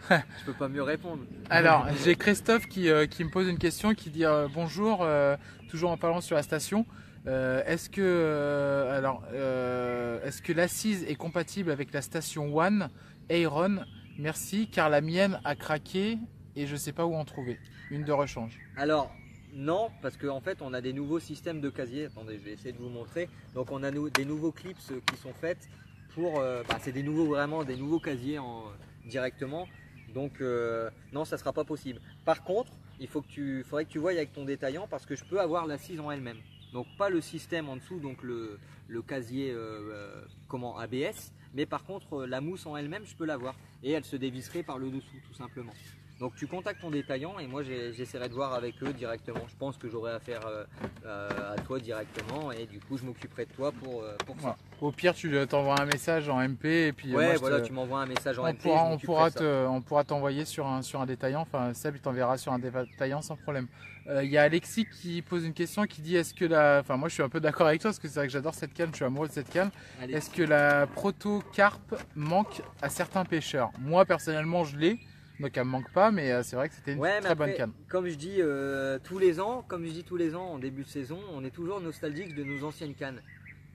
je peux pas mieux répondre. Alors j'ai Christophe qui me pose une question, qui dit bonjour, toujours en parlant sur la station. Est-ce que l'assise est compatible avec la station One Aeron? Merci, car la mienne a craqué et je ne sais pas où en trouver. Une de rechange. Alors, non, parce qu'en fait, on a des nouveaux systèmes de casier. Attendez, je vais essayer de vous montrer. Donc, on a des nouveaux clips qui sont faits pour... c'est vraiment des nouveaux casiers directement. Donc, non, ça ne sera pas possible. Par contre, faudrait que tu voies avec ton détaillant parce que je peux avoir l'assise en elle-même. Donc pas le système en dessous, donc le casier ABS, mais par contre la mousse en elle-même, je peux l'avoir. Et elle se dévisserait par le dessous tout simplement. Donc tu contactes ton détaillant et moi j'essaierai de voir avec eux directement. Je pense que j'aurai affaire à toi directement et du coup je m'occuperai de toi pour ça. Au pire, tu t'envoies un message en MP et puis Ouais, voilà, tu m'envoies un message en MP. On pourra t'envoyer sur un détaillant. Enfin, Seb, il t'enverra sur un détaillant sans problème. Il y a Alexis qui pose une question qui dit est-ce que enfin moi je suis un peu d'accord avec toi parce que c'est vrai que j'adore cette canne, je suis amoureux de cette canne. Est-ce que la proto carpe manque à certains pêcheurs? Moi personnellement je l'ai. Donc elle me manque pas, mais c'est vrai que c'était une très bonne canne. Comme je dis tous les ans, en début de saison, on est toujours nostalgique de nos anciennes cannes.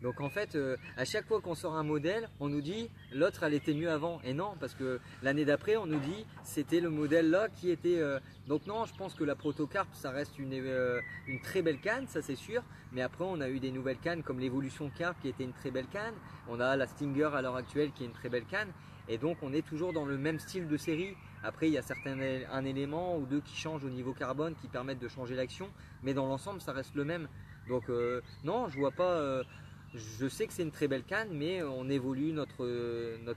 Donc en fait, à chaque fois qu'on sort un modèle, on nous dit l'autre elle était mieux avant. Et non, parce que l'année d'après, on nous dit c'était le modèle là qui était. Donc non, je pense que la Protocarp ça reste une très belle canne, ça c'est sûr. Mais après, on a eu des nouvelles cannes comme l'Evolution Carp qui était une très belle canne. On a la Stinger à l'heure actuelle qui est une très belle canne. Et donc on est toujours dans le même style de série. Après il y a un élément ou deux qui changent au niveau carbone qui permettent de changer l'action. Mais dans l'ensemble ça reste le même. Donc non, je vois pas. Je sais que c'est une très belle canne, mais on évolue notre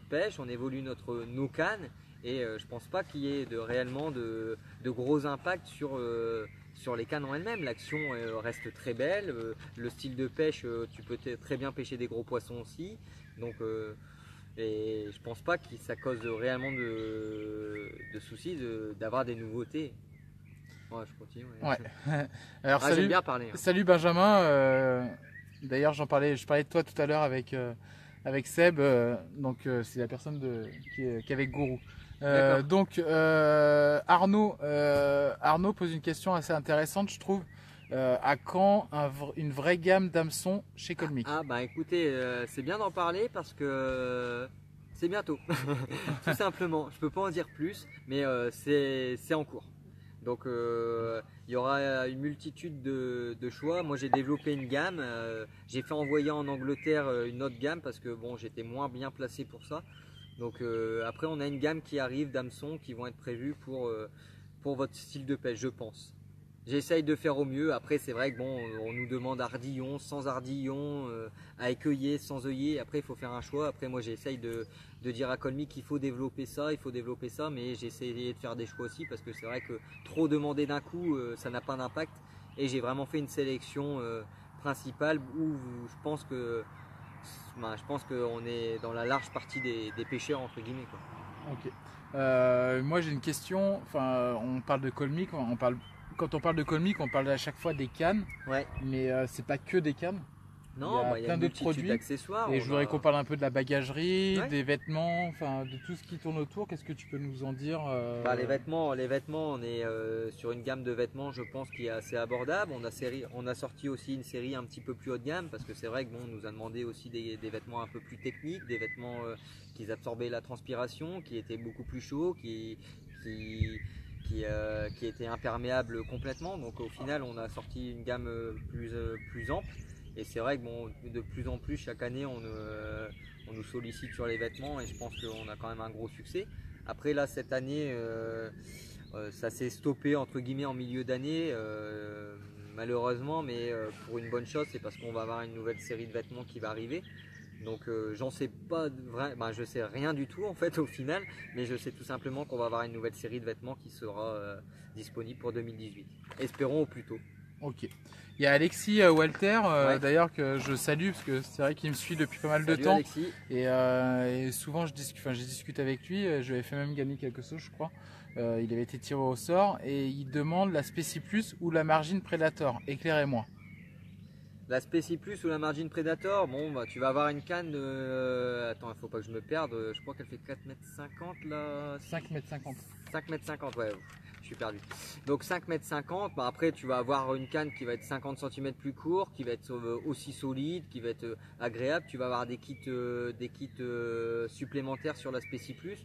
pêche, on évolue nos cannes. Et je pense pas qu'il y ait réellement de gros impacts sur les cannes en elles-mêmes. L'action reste très belle. Le style de pêche, tu peux très bien pêcher des gros poissons aussi. Donc et je pense pas que ça cause réellement de soucis d'avoir des nouveautés. Ouais, je continue. Ouais. Alors j'aime bien parler. Salut Benjamin. D'ailleurs, je parlais de toi tout à l'heure avec Seb. Donc c'est la personne qui est avec Gourou. Donc Arnaud pose une question assez intéressante, je trouve. À quand une vraie gamme d'hameçons chez Colmic? Ah bah écoutez, c'est bien d'en parler parce que c'est bientôt, tout simplement. Je peux pas en dire plus, mais c'est en cours. Donc il y aura une multitude de choix. Moi j'ai développé une gamme, j'ai fait envoyer en Angleterre une autre gamme parce que bon j'étais moins bien placé pour ça. Donc après on a une gamme qui arrive d'hameçons qui vont être prévus pour votre style de pêche, je pense. J'essaye de faire au mieux. Après, c'est vrai que bon, on nous demande ardillon, sans ardillon, à écueiller, sans œillet. Après, il faut faire un choix. Après, moi, j'essaye de dire à Colmic qu'il faut développer ça, mais j'ai essayé de faire des choix aussi parce que c'est vrai que trop demander d'un coup, ça n'a pas d'impact. Et j'ai vraiment fait une sélection principale où je pense qu'on est dans la large partie des pêcheurs entre guillemets, quoi. Ok. Moi, j'ai une question. Enfin, on parle de Colmic, quand on parle de Colmic, on parle à chaque fois des cannes, ouais. Mais c'est pas que des cannes. Non, il y a plein d'autres produits, accessoires. Et je voudrais qu'on parle un peu de la bagagerie, des vêtements, enfin de tout ce qui tourne autour. Qu'est-ce que tu peux nous en dire? Les vêtements, on est sur une gamme de vêtements, je pense, qui est assez abordable. On a sorti aussi une série un petit peu plus haut de gamme parce que c'est vrai que bon, on nous a demandé aussi des vêtements un peu plus techniques, des vêtements qui absorbaient la transpiration, qui étaient beaucoup plus chauds, qui était imperméable complètement. Donc au final on a sorti une gamme plus ample et c'est vrai que bon, de plus en plus chaque année on nous sollicite sur les vêtements et je pense qu'on a quand même un gros succès. Après là cette année ça s'est stoppé entre guillemets en milieu d'année malheureusement, mais pour une bonne chose, c'est parce qu'on va avoir une nouvelle série de vêtements qui va arriver. Donc j'en sais pas je sais rien du tout en fait au final, mais je sais tout simplement qu'on va avoir une nouvelle série de vêtements qui sera disponible pour 2018. Espérons au plus tôt. Ok. Il y a Alexis Walter d'ailleurs que je salue parce que c'est vrai qu'il me suit depuis pas mal de temps. Alexis. Et souvent j'ai discuté avec lui, je lui ai fait même gagner quelque chose je crois. Il avait été tiré au sort et il demande la Spécie Plus ou la Margin Predator. Éclairez-moi. La Spécie Plus ou la Margin Predator, bon bah tu vas avoir une canne de... Attends, il faut pas que je me perde, je crois qu'elle fait 4,50 m là... 5,50 m. 5,50 m, ouais, je suis perdu. Donc 5,50 m, bah après tu vas avoir une canne qui va être 50 cm plus court, qui va être aussi solide, qui va être agréable. Tu vas avoir des kits supplémentaires sur la Spécie Plus.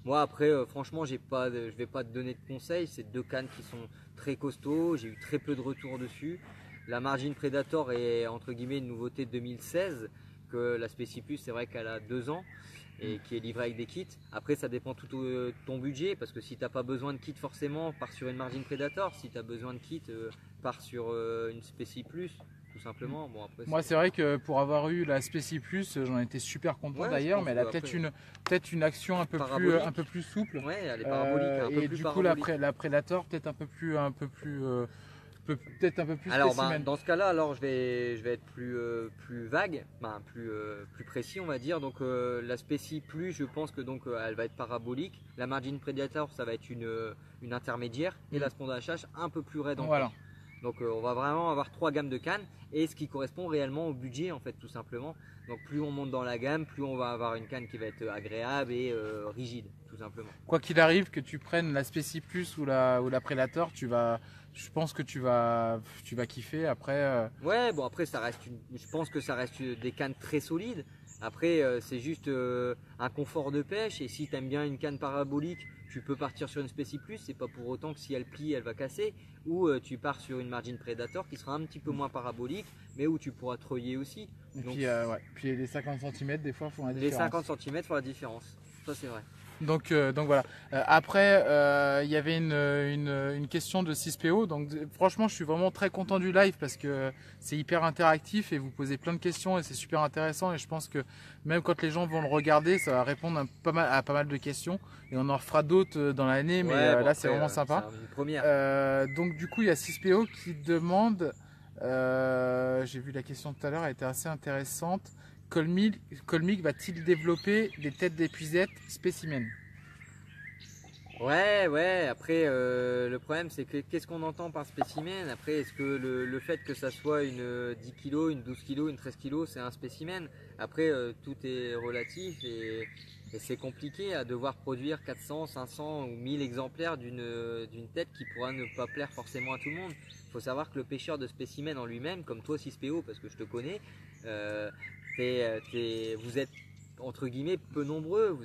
Moi après franchement je vais pas te donner de conseils, c'est deux cannes qui sont très costauds, j'ai eu très peu de retours dessus. La Margin Predator est entre guillemets une nouveauté de 2016, que la Spécie Plus c'est vrai qu'elle a 2 ans. et qui est livré avec des kits. Après, ça dépend tout de ton budget, parce que si tu n'as pas besoin de kit forcément, pars sur une Margin Predator. Si tu as besoin de kit, pars sur une Specie Plus, tout simplement. Bon, après, moi, c'est vrai que pour avoir eu la Specie Plus, j'en étais super content d'ailleurs, mais elle a peut-être une action un peu plus souple. Ouais, elle est parabolique, un peu et plus du parabolique. coup, la Predator, peut-être un peu plus alors spécimen. dans ce cas-là, alors je vais être plus vague, plus précis, on va dire. Donc la Specie Plus, je pense que donc elle va être parabolique. La Margin Predator, ça va être une intermédiaire, et la Sponda HH un peu plus raide encore. Voilà. Donc on va vraiment avoir 3 gammes de cannes, et ce qui correspond réellement au budget, en fait, tout simplement. Donc plus on monte dans la gamme, plus on va avoir une canne qui va être agréable et rigide, tout simplement. Quoi qu'il arrive, que tu prennes la Specie Plus ou la Predator, je pense que tu vas kiffer après. Ouais, bon après je pense que ça reste des cannes très solides. Après c'est juste un confort de pêche, et si tu aimes bien une canne parabolique, tu peux partir sur une Specie Plus. C'est pas pour autant que si elle plie, elle va casser. Ou tu pars sur une Margin Predator qui sera un petit peu moins parabolique, mais où tu pourras treuiller aussi. Et donc, puis les 50 cm des fois font la différence. Les 50 cm font la différence, ça c'est vrai. Donc voilà. Après, il y avait une question de 6PO. Donc franchement, je suis vraiment très content du live parce que c'est hyper interactif et vous posez plein de questions et c'est super intéressant. Et je pense que même quand les gens vont le regarder, ça va répondre à pas mal de questions. Et on en refera d'autres dans l'année, mais Ouais, bon, là c'est vraiment sympa. C'est une première. Donc du coup, il y a 6PO qui demande. J'ai vu la question tout à l'heure, elle était assez intéressante. Colmic va-t-il développer des têtes d'épuisette spécimens? Ouais, après le problème c'est que qu'est-ce qu'on entend par spécimen? Après, est-ce que le fait que ça soit une 10 kg, une 12 kg, une 13 kg, c'est un spécimen? Après tout est relatif, et c'est compliqué à devoir produire 400, 500 ou 1000 exemplaires d'une tête qui pourra ne pas plaire forcément à tout le monde. Il faut savoir que le pêcheur de spécimens en lui-même, comme toi 6PO, parce que je te connais, vous êtes entre guillemets peu nombreux,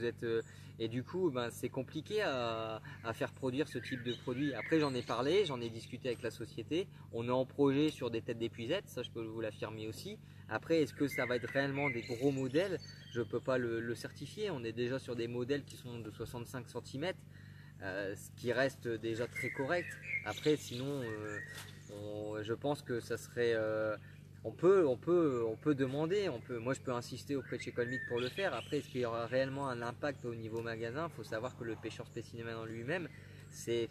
et du coup c'est compliqué à faire produire ce type de produit. Après, j'en ai parlé, j'en ai discuté avec la société, on est en projet sur des têtes d'épuisette, ça je peux vous l'affirmer aussi. Après, est-ce que ça va être réellement des gros modèles? Je peux pas le certifier. On est déjà sur des modèles qui sont de 65 cm, ce qui reste déjà très correct. Après, sinon je pense que ça serait on peut demander, moi je peux insister auprès de chez Colmic pour le faire. Après, est-ce qu'il y aura réellement un impact au niveau magasin? Il faut savoir que le pêcheur spécimen en lui-même, c'est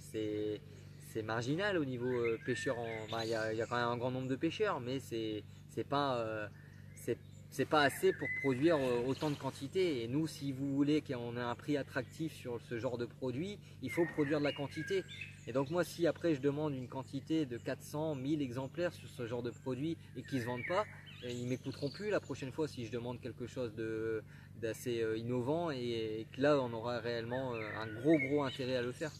marginal au niveau pêcheur. Il y a quand même un grand nombre de pêcheurs, mais c'est pas assez pour produire autant de quantité. Et nous, si vous voulez qu'on ait un prix attractif sur ce genre de produit, il faut produire de la quantité. Et donc moi, si après je demande une quantité de 400, 1000 exemplaires sur ce genre de produit et qu'ils ne se vendent pas, ils m'écouteront plus la prochaine fois si je demande quelque chose d'assez innovant, et que là on aura réellement un gros intérêt à le faire.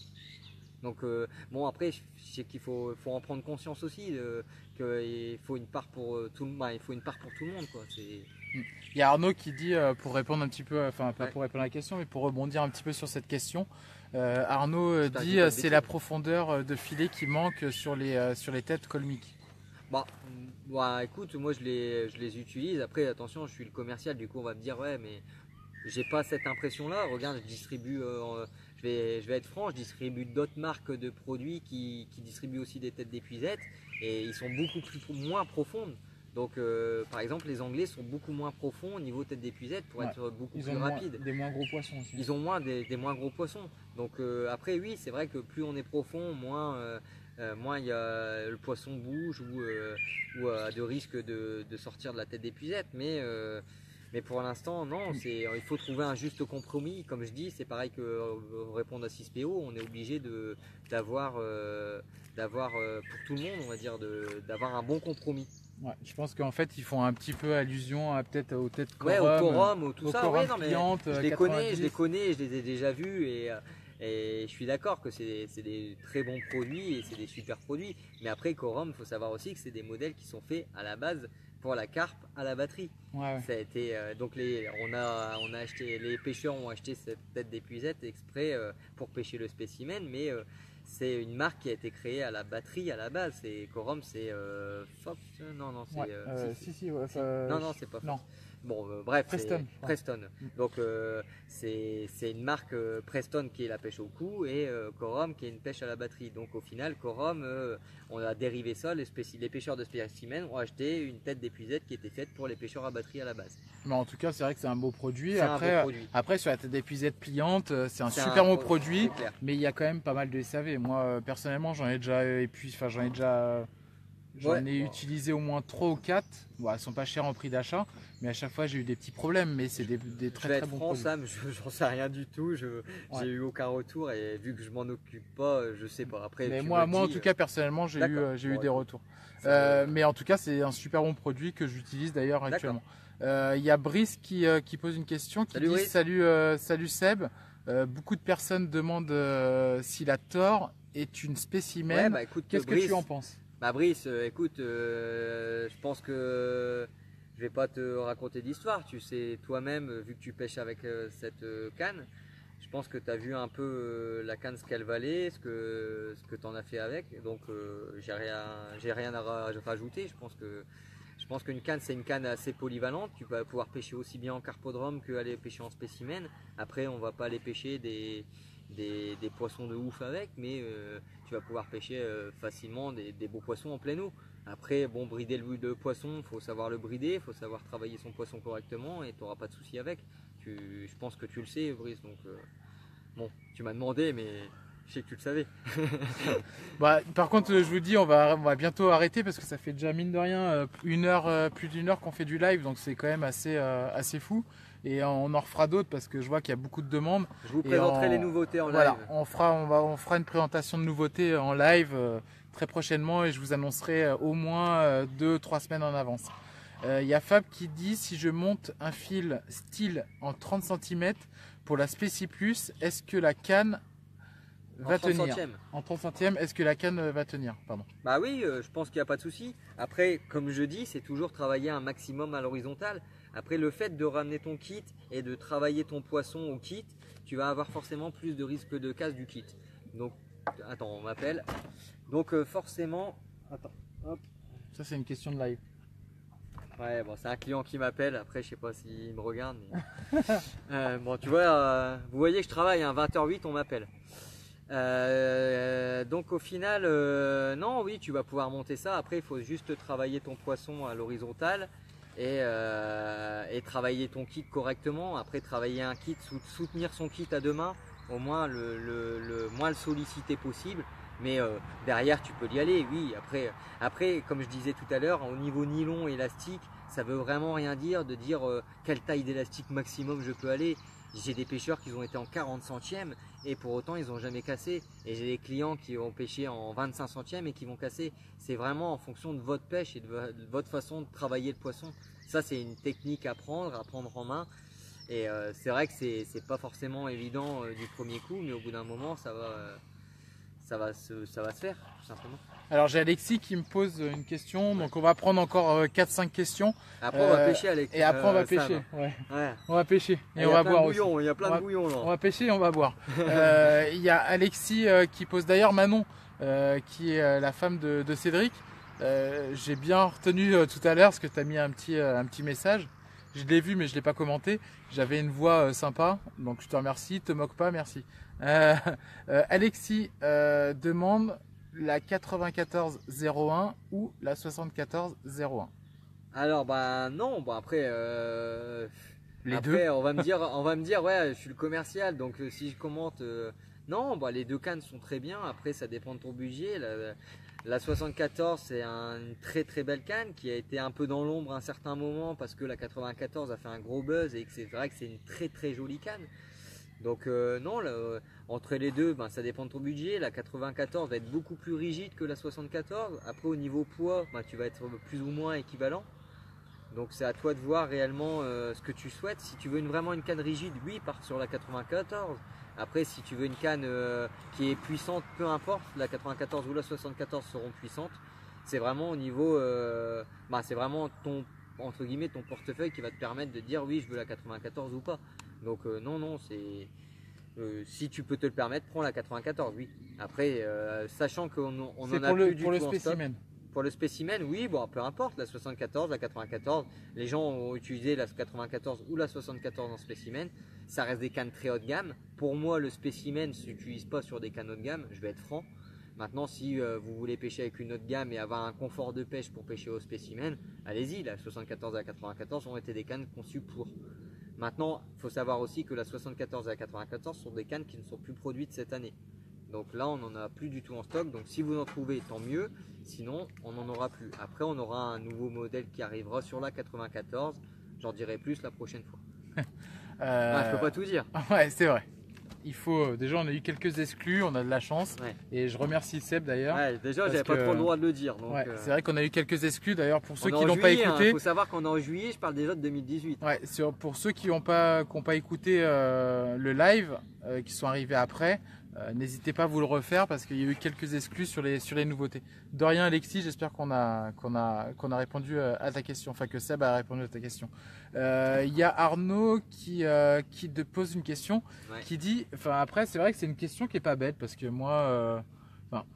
Donc bon, après je sais qu'il faut en prendre conscience aussi, qu'il faut une part pour tout le monde, quoi. Il y a Arnaud qui dit, pour répondre un petit peu, enfin pas pour répondre à la question, mais pour rebondir un petit peu sur cette question, Arnaud dit c'est la profondeur de filet qui manque sur les têtes Colmic. Bah écoute, moi je les utilise. Après, attention, je suis le commercial, du coup on va me dire ouais, mais j'ai pas cette impression là. Regarde, je distribue, je vais être franc, je distribue d'autres marques de produits qui distribuent aussi des têtes d'épuisette, et ils sont moins profondes. Donc par exemple, les Anglais sont beaucoup moins profonds au niveau tête d'épuisette pour être beaucoup plus rapide. Des moins gros poissons aussi. Ils ont des moins gros poissons. Donc après, oui, c'est vrai que plus on est profond, moins le poisson bouge ou a de risque de sortir de la tête d'épuisette. Mais pour l'instant, non, il faut trouver un juste compromis. Comme je dis, c'est pareil que répondre à 6PO, on est obligé d'avoir pour tout le monde, on va dire, d'avoir un bon compromis. Ouais, je pense qu'en fait ils font un petit peu allusion à peut-être aux têtes Quorum, au Quorum, tout ça. Ouais, non, mais je les connais, je les ai déjà vus, et je suis d'accord que c'est des très bons produits et c'est des super produits. Mais après, Quorum, il faut savoir aussi que c'est des modèles qui sont faits à la base pour la carpe à la batterie. Ouais. Ça a été, donc on a acheté, les pêcheurs ont acheté cette tête d'épuisette exprès pour pêcher le spécimen, mais c'est une marque qui a été créée à la batterie à la base. C'est Quorum, c'est Fox. Non, c'est non, c'est pas Fox. Bon, bref, Preston. c'est Preston. Donc, c'est une marque Preston qui est la pêche au cou et Corum qui est une pêche à la batterie. Donc, au final, Corum, on a dérivé ça. Les pêcheurs de spécimens ont acheté une tête d'épuisette qui était faite pour les pêcheurs à batterie à la base. Mais en tout cas, c'est vrai que c'est un beau produit. C'est un beau produit. Après, sur la tête d'épuisette pliante, c'est un super beau produit. Clair. Mais il y a quand même pas mal de SAV. Moi, personnellement, j'en ai déjà J'en ai utilisé au moins 3 ou 4. Bon, elles sont pas chères en prix d'achat, mais à chaque fois j'ai eu des petits problèmes. Mais c'est des très très bons produits. Sam, j'en sais rien du tout. J'ai eu aucun retour et vu que je m'en occupe pas, je sais pas. Après, mais moi en tout cas personnellement, j'ai eu des retours. Mais en tout cas, c'est un super bon produit que j'utilise d'ailleurs actuellement. Il y a Brice qui pose une question, qui dit salut Seb. Beaucoup de personnes demandent si la Thor est une spécimen. Bah, qu'est-ce que tu en penses? Bah Brice, écoute, je pense que je vais pas te raconter d'histoire. Tu sais toi-même, vu que tu pêches avec cette canne, je pense que tu as vu un peu la canne, ce qu'elle valait, ce que tu en as fait avec. Donc j'ai rien à rajouter. Je pense qu'une canne, c'est une canne assez polyvalente. Tu vas pouvoir pêcher aussi bien en carpodrome qu'aller pêcher en spécimen. Après, on va pas aller pêcher des poissons de ouf avec, mais tu vas pouvoir pêcher facilement des beaux poissons en pleine eau. Après, bon, brider le poisson, il faut savoir le brider, il faut savoir travailler son poisson correctement et tu n'auras pas de souci avec. Je pense que tu le sais, Brice, donc bon, tu m'as demandé, mais je sais que tu le savais. Bah, par contre, je vous dis, on va bientôt arrêter parce que ça fait déjà mine de rien plus d'une heure qu'on fait du live, donc c'est quand même assez fou. Et on en refera d'autres parce que je vois qu'il y a beaucoup de demandes. Je vous présenterai les nouveautés en live. On fera une présentation de nouveautés en live très prochainement et je vous annoncerai au moins 2-3 semaines en avance. Il y a Fab qui dit si je monte un fil style en 30 cm pour la Spéci Plus, est-ce que la canne va tenir en 30 centièmes, est-ce que la canne va tenir? Pardon. Bah oui, je pense qu'il n'y a pas de souci. Après, comme je dis, c'est toujours travailler un maximum à l'horizontale. Après, le fait de ramener ton kit et de travailler ton poisson au kit, tu vas avoir forcément plus de risque de casse du kit. Donc, attends, on m'appelle. Donc forcément, attends, hop. Ça c'est une question de live. Ouais, bon, c'est un client qui m'appelle. Après, je sais pas s'il me regarde. Mais... bon, tu vois, vous voyez que je travaille, hein, 20h08, on m'appelle. Donc au final, non, oui, tu vas pouvoir monter ça. Après, il faut juste travailler ton poisson à l'horizontale et travailler ton kit correctement. Après, travailler un kit, soutenir son kit à deux mains, au moins le moins le solliciter possible. Mais derrière, tu peux y aller, oui. Après, comme je disais tout à l'heure, au niveau nylon, élastique, ça veut vraiment rien dire de dire quelle taille d'élastique maximum je peux aller. J'ai des pêcheurs qui ont été en 40 centièmes et pour autant ils n'ont jamais cassé. Et j'ai des clients qui ont pêché en 25 centièmes et qui vont casser. C'est vraiment en fonction de votre pêche et de votre façon de travailler le poisson. Ça, c'est une technique à prendre en main. Et c'est vrai que c'est pas forcément évident du premier coup, mais au bout d'un moment, ça va se faire, tout simplement. Alors j'ai Alexis qui me pose une question, donc on va prendre encore 4-5 questions. Après on va pêcher Alexis. Et après on va pêcher. Ouais. On va pêcher et on va boire aussi. Il y a plein de bouillons là. On va pêcher et on va boire. Il y a Alexis qui pose d'ailleurs Manon, qui est la femme de Cédric. J'ai bien retenu tout à l'heure parce que tu as mis un petit message. Je l'ai vu mais je ne l'ai pas commenté. J'avais une voix sympa, donc je te remercie. Te moque pas, merci. Alexis demande la 9401 ou la 7401. Alors bah non, bon après les deux. on va me dire ouais, je suis le commercial, donc si je commente non, bah les deux cannes sont très bien. Après ça dépend de ton budget. La 74 c'est une très très belle canne qui a été un peu dans l'ombre à un certain moment parce que la 94 a fait un gros buzz et que c'est vrai que c'est une très très jolie canne. Donc non, entre les deux, ben, ça dépend de ton budget. La 94 va être beaucoup plus rigide que la 74. Après au niveau poids, ben, tu vas être plus ou moins équivalent. Donc c'est à toi de voir réellement ce que tu souhaites. Si tu veux vraiment une canne rigide, oui, pars sur la 94. Après si tu veux une canne qui est puissante, peu importe, la 94 ou la 74 seront puissantes. C'est vraiment au niveau, c'est vraiment ton, entre guillemets, ton portefeuille qui va te permettre de dire oui, je veux la 94 ou pas. Donc non, c'est si tu peux te le permettre, prends la 94, oui. Après, sachant qu'on en a plus du tout en stock. Pour le spécimen, oui, bon, peu importe, la 74, la 94, les gens ont utilisé la 94 ou la 74 en spécimen, ça reste des cannes très haut de gamme. Pour moi, le spécimen ne s'utilise pas sur des cannes haut de gamme, je vais être franc. Maintenant, si vous voulez pêcher avec une haute gamme et avoir un confort de pêche pour pêcher au spécimen, allez-y, la 74 et la 94 ont été des cannes conçues pour. Maintenant, il faut savoir aussi que la 74 et la 94 sont des cannes qui ne sont plus produites cette année. Donc là, on n'en a plus du tout en stock. Donc si vous en trouvez, tant mieux. Sinon, on n'en aura plus. Après, on aura un nouveau modèle qui arrivera sur la 94. J'en dirai plus la prochaine fois. Je peux pas tout dire. Ouais, c'est vrai. Il faut, déjà, on a eu quelques exclus, on a de la chance. Ouais. Et je remercie Seb d'ailleurs. Ouais, déjà, j'avais pas trop le droit de le dire. Ouais, c'est vrai qu'on a eu quelques exclus d'ailleurs pour ceux qui l'ont pas écouté. Il faut savoir qu'on est en juillet, je parle déjà de 2018. Ouais, pour ceux qui n'ont pas écouté le live, qui sont arrivés après, n'hésitez pas à vous le refaire parce qu'il y a eu quelques exclus sur les nouveautés. De rien Alexis, j'espère qu'on a répondu à ta question, enfin que Seb a répondu à ta question. Il y a Arnaud qui te pose une question, ouais, qui dit, enfin après c'est vrai que c'est une question qui est pas bête parce que moi,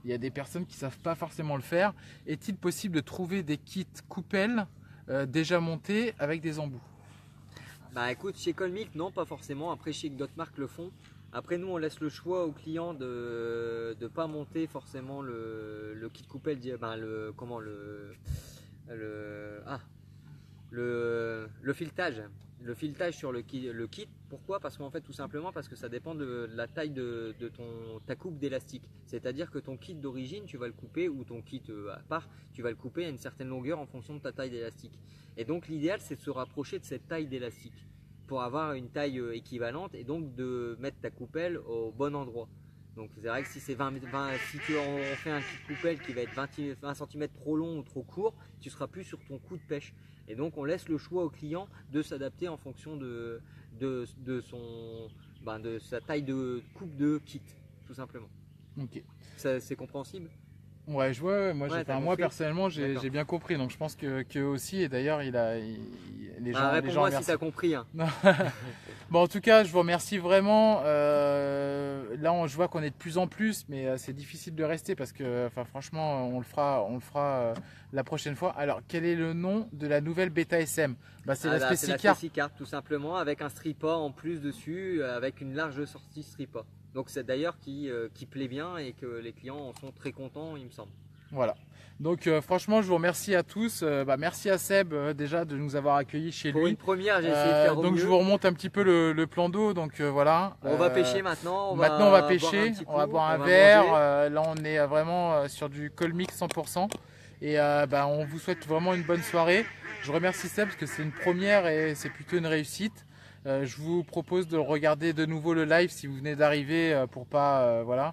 il y a des personnes qui savent pas forcément le faire. Est-il possible de trouver des kits coupelles déjà montés avec des embouts? Bah écoute, chez Colmic non, pas forcément. Après chez d'autres marques le font. Après nous on laisse le choix au client de ne pas monter forcément le kit coupelle, le filetage. Le filetage sur le kit. Pourquoi? Parce qu'en fait tout simplement parce que ça dépend de la taille de ta coupe d'élastique. C'est-à-dire que ton kit d'origine tu vas le couper, ou ton kit à part tu vas le couper à une certaine longueur en fonction de ta taille d'élastique. Et donc l'idéal c'est de se rapprocher de cette taille d'élastique pour avoir une taille équivalente et donc de mettre ta coupelle au bon endroit. Donc c'est vrai que si c'est si tu en fais un kit coupelle qui va être 20 cm trop long ou trop court, tu seras plus sur ton coup de pêche. Et donc on laisse le choix au client de s'adapter en fonction de sa taille de coupe de kit, tout simplement. Ok. C'est compréhensible? Ouais, je vois. Moi personnellement, j'ai bien compris. Donc je pense que aussi. Et d'ailleurs, les gens. Réponds-moi si tu as compris. Hein. Bon, en tout cas, je vous remercie vraiment. Là, je vois qu'on est de plus en plus, mais c'est difficile de rester parce que, franchement, on le fera la prochaine fois. Alors, quel est le nom de la nouvelle Beta SM? C'est la Spécicar, tout simplement, avec un Stripa en plus dessus, avec une large sortie Stripa. Donc c'est d'ailleurs qui plaît bien et que les clients en sont très contents, il me semble. Voilà. Donc franchement, je vous remercie à tous. Merci à Seb déjà de nous avoir accueillis chez lui. Pour une première, j'ai essayé de faire au mieux. Donc je vous remonte un petit peu le plan d'eau. Donc voilà. On va pêcher maintenant. On va pêcher. On va boire un verre. Là, on est vraiment sur du Colmic 100%. Et on vous souhaite vraiment une bonne soirée. Je remercie Seb parce que c'est une première et c'est plutôt une réussite. Je vous propose de regarder de nouveau le live si vous venez d'arriver pour pas voilà.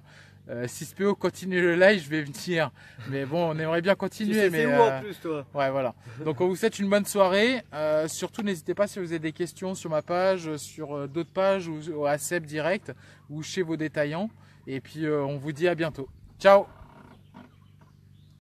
Si SPO continue le live, je vais venir. Mais bon, on aimerait bien continuer. Tu sais où en plus, toi? Ouais, voilà. Donc on vous souhaite une bonne soirée. Surtout, n'hésitez pas si vous avez des questions sur ma page, sur d'autres pages ou à Seb direct ou chez vos détaillants. Et puis on vous dit à bientôt. Ciao.